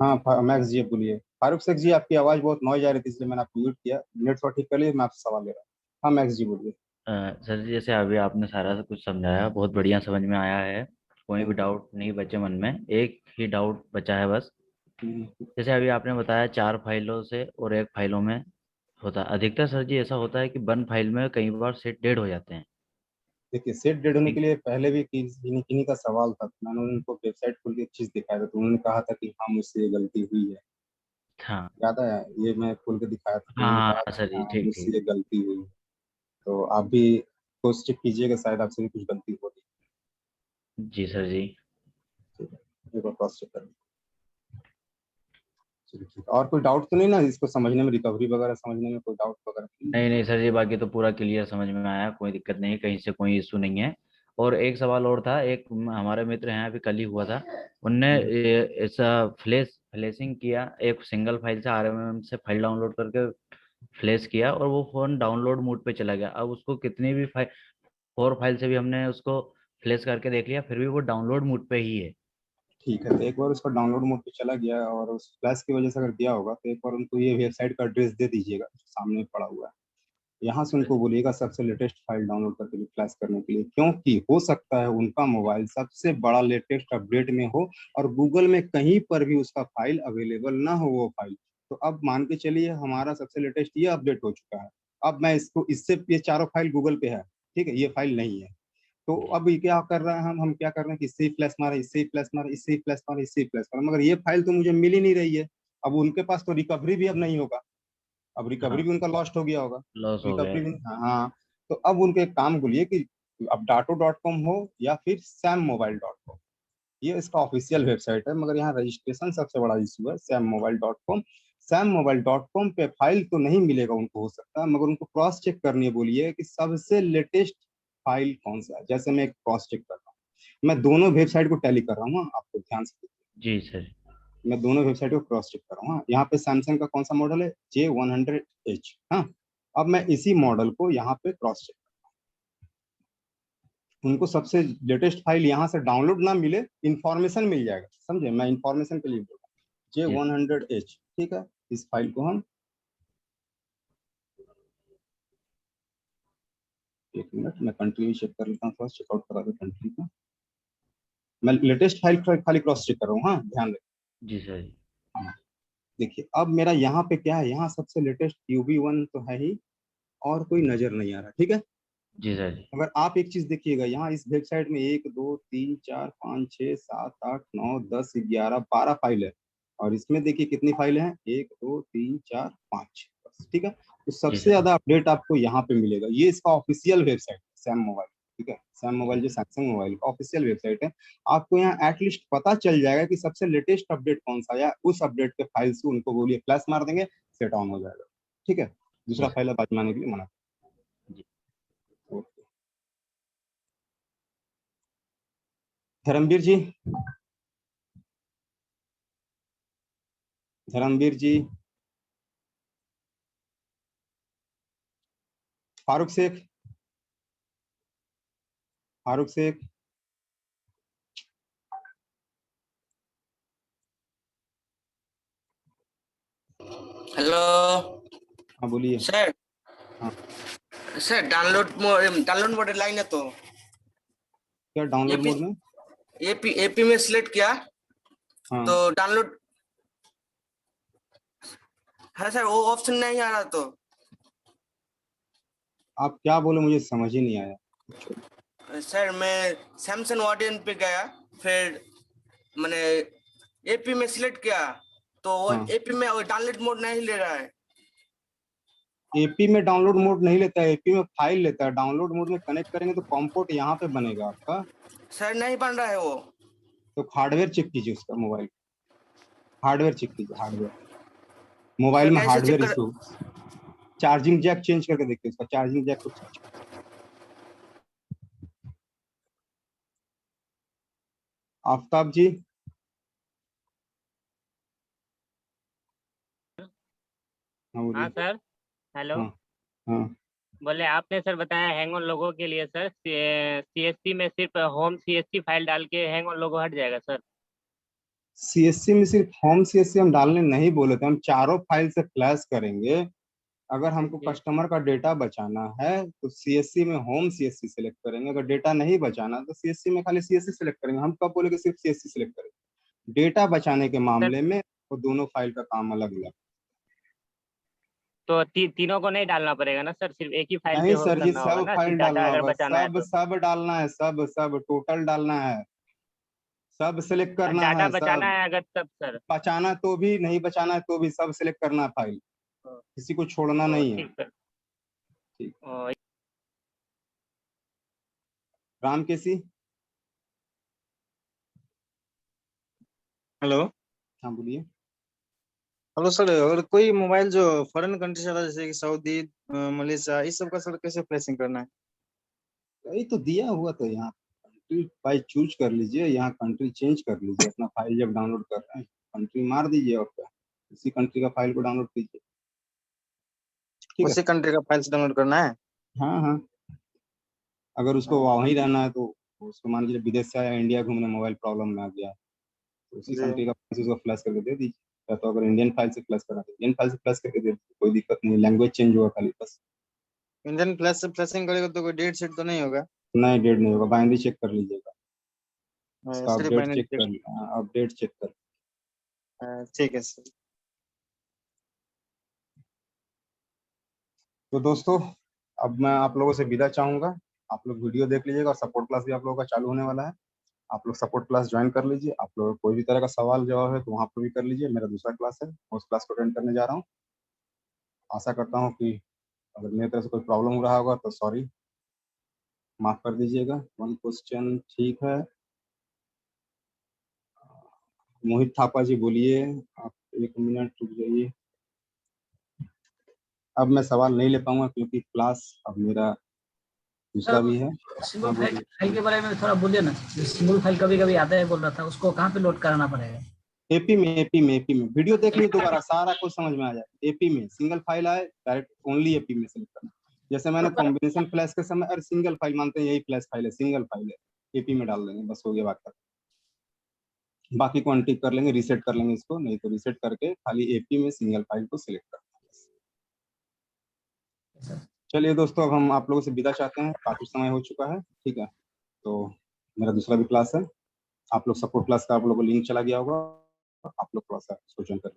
हाँ मैक्स जी बोलिए। फारूक शेख जी आपकी आवाज बहुत नॉइज आ रही थी इसलिए मैंने आपको म्यूट किया, नेट थोड़ा ठीक कर लिए, मैं आपसे सवाल ले रहा हूँ। हाँ मैक्स जी बोलिए। सर जी जैसे अभी आपने सारा कुछ समझाया, बहुत बढ़िया समझ में आया है, कोई भी डाउट नहीं बचे मन में, एक ही डाउट बचा है बस। जैसे अभी आपने बताया 4 फाइलों से और 1 फाइलों में होता है, अधिकतर सर जी ऐसा होता है कि 1 फाइल में कई बार सेट डेड हो जाते हैं। देखिए सेट डेड होने के लिए पहले भी किन्हीं का सवाल था, मैंने उनको वेबसाइट खोल के एक चीज दिखाया था तो उन्होंने कहा था कि हाँ मुझसे ये गलती हुई है। हाँ याद है, ये मैं खोल के दिखाया था, उन्होंने हाँ कहा सर जी, ठीक मुझसे ठीक। ये गलती हुई। तो आप भी क्रॉस चेक कीजिएगा, शायद आपसे भी कुछ गलती हो रही। जी सर जी। एक बार क्रॉस चेक कर लीजिए। ठीक। और कोई डाउट तो नहीं ना इसको समझने में, रिकवरी वगैरह समझने में कोई डाउट वगैरह? नहीं सर जी, बाकी तो पूरा क्लियर समझ में आया, कोई दिक्कत नहीं, कहीं से कोई इशू नहीं है। और एक सवाल और था, एक हमारे मित्र हैं अभी कल ही हुआ था, उनने ऐसा फ्लैशिंग किया, एक सिंगल फाइल से आरएमएम से फाइल डाउनलोड करके फ्लैश किया और वो फोन डाउनलोड मोड पे चला गया। अब उसको कितनी भी 4 फाइल से भी हमने उसको फ्लैश करके देख लिया, फिर भी वो डाउनलोड मोड पे ही है। ठीक है, तो एक बार उसका डाउनलोड मोड पे चला गया और उस फ्लैश की वजह से अगर गया होगा, तो एक बार उनको ये वेबसाइट का एड्रेस दे दीजिएगा जो सामने पड़ा हुआ है। यहाँ से उनको बोलिएगा सबसे लेटेस्ट फाइल डाउनलोड करके फ्लैश करने के लिए, क्योंकि हो सकता है उनका मोबाइल सबसे बड़ा लेटेस्ट अपडेट में हो और गूगल में कहीं पर भी उसका फाइल अवेलेबल ना हो वो फाइल। तो अब मान के चलिए हमारा सबसे लेटेस्ट ये अपडेट हो चुका है, अब मैं इसको इससे ये चारों फाइल गूगल पे है, ठीक है, ये फाइल नहीं है। तो अब ये क्या कर रहे हैं, हम क्या कर रहे हैं कि इससे ही फ्लैश मारा, इससे ही फ्लैश मारा, इससे ही फ्लैश मारा, इससे ही फ्लैश मारा, मगर ये फाइल तो मुझे मिल ही नहीं रही है। अब उनके पास तो रिकवरी भी अब नहीं होगा, अब रिकवरी भी उनका लॉस्ट हो गया होगा, लॉस हो गया रिकवरी है। भी। हाँ, तो अब उनको एक काम बोलिए कि अब dato.com हो या फिर sammobile.com, ये इसका ऑफिशियल वेबसाइट है, मगर यहाँ रजिस्ट्रेशन सबसे बड़ा इशू है। sammobile.com, sammobile.com पे फाइल तो नहीं मिलेगा उनको, हो सकता है, मगर उनको क्रॉस चेक करनी बोलिए कि सबसे लेटेस्ट फाइल कौन सा है। जैसे मैं क्रॉस चेक कर रहा हूँ, मैं दोनों वेबसाइट को टैली कर रहा हूँ, आपको ध्यान से जी सर। मैं दोनों वेबसाइट को क्रॉस चेक कर रहा हूँ। यहाँ पे सैमसंग का कौन सा मॉडल है, J100H। हाँ, अब मैं इसी मॉडल को यहाँ पे क्रॉस चेक, उनको सबसे लेटेस्ट फाइल यहाँ से डाउनलोड ना मिले, इंफॉर्मेशन मिल जाएगा, समझे, मैं इंफॉर्मेशन के लिए बोल रहा हूँ। J100H, ठीक है, इस फाइल को हम, एक मिनट मैं कंट्री चेक कर लेता हूँ, थोड़ा चेकआउट करा दो कंट्री को। मैं लेटेस्ट फाइल खाली क्रॉस चेक कर रहा हूँ, हाँ ध्यान रखिए। जी सर। हाँ, देखिए अब मेरा यहाँ पे क्या है, यहाँ सबसे लेटेस्ट UV1 तो है ही, और कोई नजर नहीं आ रहा, ठीक है। जी सर। अगर आप एक चीज देखिएगा, यहाँ इस वेबसाइट में 1 2 3 4 5 6 7 8 9 10 11 12 फाइल है, और इसमें देखिए कितनी फाइल है, 1 2 3 4 5, बस, ठीक है। तो सबसे ज्यादा अपडेट आपको यहाँ पे मिलेगा, ये इसका ऑफिशियल वेबसाइट है सैम मोबाइल, ठीक है। सैम मोबाइल जो सैमसंग मोबाइल का ऑफिशियल वेबसाइट है, आपको यहाँ एटलीस्ट पता चल जाएगा कि सबसे लेटेस्ट अपडेट कौन सा, या उस अपडेट के फाइल से उनको बोलिए फ्लैश मार देंगे, सेट ऑन हो जाएगा, ठीक है। दूसरा फाइल अब आजमाने के लिए मना। धर्मवीर जी, धर्मवीर जी, फारूक शेख, फारूक शेख, हेलो। हाँ बोलिए। सर, हाँ सर डाउनलोड मोड लाइन है, तो क्या डाउनलोड मोड में एपी में सिलेक्ट किया, हाँ। तो डाउनलोड है सर, वो ऑप्शन नहीं आ रहा। तो आप क्या बोले मुझे समझ ही नहीं आया। सर मैं सैमसंग वार्डियन पे गया, फिर मैंने एपी में सिलेक्ट किया, तो हाँ। एपी में डाउनलोड मोड नहीं ले रहा है। एपी में डाउनलोड मोड नहीं लेता है, एपी में फाइल लेता है। डाउनलोड मोड में कनेक्ट करेंगे तो कॉम पोर्ट यहाँ पे बनेगा आपका। सर नहीं बन रहा है वो। तो हार्डवेयर चेक कीजिए उसका, मोबाइल हार्डवेयर चेक कीजिए, हार्डवेयर, मोबाइल में hardware issue. Charging jack change करके देखिए, उसका चार्जिंग जैक को चेंज। आफ्ताब जी, हाँ सर, हेलो। हाँ, हाँ। बोले आपने सर बताया हैंग ऑन लोगों के लिए सर, CSC में सिर्फ होम CSC फाइल डाल के हैंग ऑन लोगो हट जाएगा सर। CSC में सिर्फ होम CSC हम डालने नहीं बोले थे, हम चारों फाइल से फ्लैश करेंगे। अगर हमको कस्टमर का डेटा बचाना है तो CSC में होम CSC सिलेक्ट करेंगे, अगर डेटा नहीं बचाना तो CSC में खाली CSC सिलेक्ट करेंगे। हम कब बोले कि सिर्फ CSC सिलेक्ट करेंगे? डेटा बचाने के मामले में वो दोनों फाइल का काम अलग अलग। तो तीनों को नहीं डालना पड़ेगा ना सर, सिर्फ एक ही फाइल नहीं पे सर जी, करना होगा सब ना, फाइल डाटा डालना अगर होगा, बचाना है सब तो। सब डालना है, सब सब टोटल डालना है, सब सिलेक्ट करना डाटा है, बचाना सब है अगर तब सर। बचाना तो भी, नहीं बचाना है तो भी, सब सिलेक्ट करना है फाइल, किसी को छोड़ना नहीं है। ठीक सर। ठीक। राम केसी, हेलो। हाँ बोलिए। हेलो सर, अगर कोई मोबाइल जो फॉरेन कंट्री से आता है, जैसे कि सऊदी, मलेशिया, इस सब का सर कैसे फ्लैशिंग करना है? यही तो दिया हुआ था यहाँ, कंट्री फाइल चूज कर लीजिए, यहाँ कंट्री चेंज कर लीजिए, अपना फाइल जब डाउनलोड कर रहे हैं कंट्री मार दीजिए और क्या, इसी कंट्री का फाइल को डाउनलोड कीजिए। ठीक है। उसी कंट्री का फाइल्स डाउनलोड करना है। हाँ हाँ, अगर उसको वहीं रहना है तो उसको मान लीजिए विदेश से आया, इंडिया घूमने, मोबाइल प्रॉब्लम में आ गया, तो उसी जी। कंट्री का फाइल उसको फ्लैश करके दे दीजिए। या तो अगर इंडियन फाइल से फ्लैश करना तो इंडियन फाइल से फ्लैश करके दे दीजिए, कोई दिक्कत नहीं, लैंग्वेज चेंज होगा खाली बस। इंडियन फ्लैश से फ्लैशिंग करेगा तो कोई डेट शीट तो नहीं होगा? नहीं, डेट नहीं होगा, बाइनरी चेक कर लीजिएगा, उसका सिर्फ अपडेट बाइनरी चेक कर, अपडेट चेक कर। ठीक है सर। तो दोस्तों, अब मैं आप लोगों से विदा चाहूंगा। आप लोग वीडियो देख लीजिएगा और सपोर्ट क्लास भी आप लोगों का चालू होने वाला है। आप लोग सपोर्ट क्लास ज्वाइन कर लीजिए। आप लोग कोई भी तरह का सवाल जवाब है तो वहाँ पर भी कर लीजिए। मेरा दूसरा क्लास है, उस क्लास को अटेंड करने जा रहा हूँ। आशा करता हूँ कि अगर मेरी तरफ से कोई प्रॉब्लम हो रहा होगा तो सॉरी, माफ कर दीजिएगा। वन क्वेश्चन, ठीक है। मोहित थापा जी बोलिए, आप 1 मिनट रुक जाइए। अब मैं सवाल नहीं ले पाऊंगा क्योंकि क्लास अब मेरा दूसरा भी है। सिंगल फाइल के बारे में थोड़ा बोलिए ना। सिंगल फाइल कभी कभी आता है बोल रहा था, उसको कहाँ पे लोड कराना पड़ेगा? एपी में वीडियो देख लीजिए दोबारा, सारा कुछ समझ में आ जाए। एपी में सिंगल फाइल आए, डायरेक्ट ओनली एपी में सेलेक्ट करना। जैसे मैंने कॉम्बिनेशन फ्लैश के समय, अरे सिंगल फाइल मानते हैं, यही फ्लैश फाइल है, सिंगल फाइल है, एपी में डाल देंगे, बस हो गया बात। बाकी को अनटिक कर लेंगे, रीसेट कर लेंगे इसको, नहीं तो रीसेट करके खाली एपी में सिंगल फाइल को सिलेक्ट करना है। चलिए दोस्तों, अब हम आप लोगों से विदा चाहते हैं, काफी समय हो चुका है, ठीक है। तो मेरा दूसरा भी क्लास है, आप लोग सपोर्ट क्लास का आप लोगों को लिंक चला गया होगा, आप लोग थोड़ा सा उसको ज्वाइन कर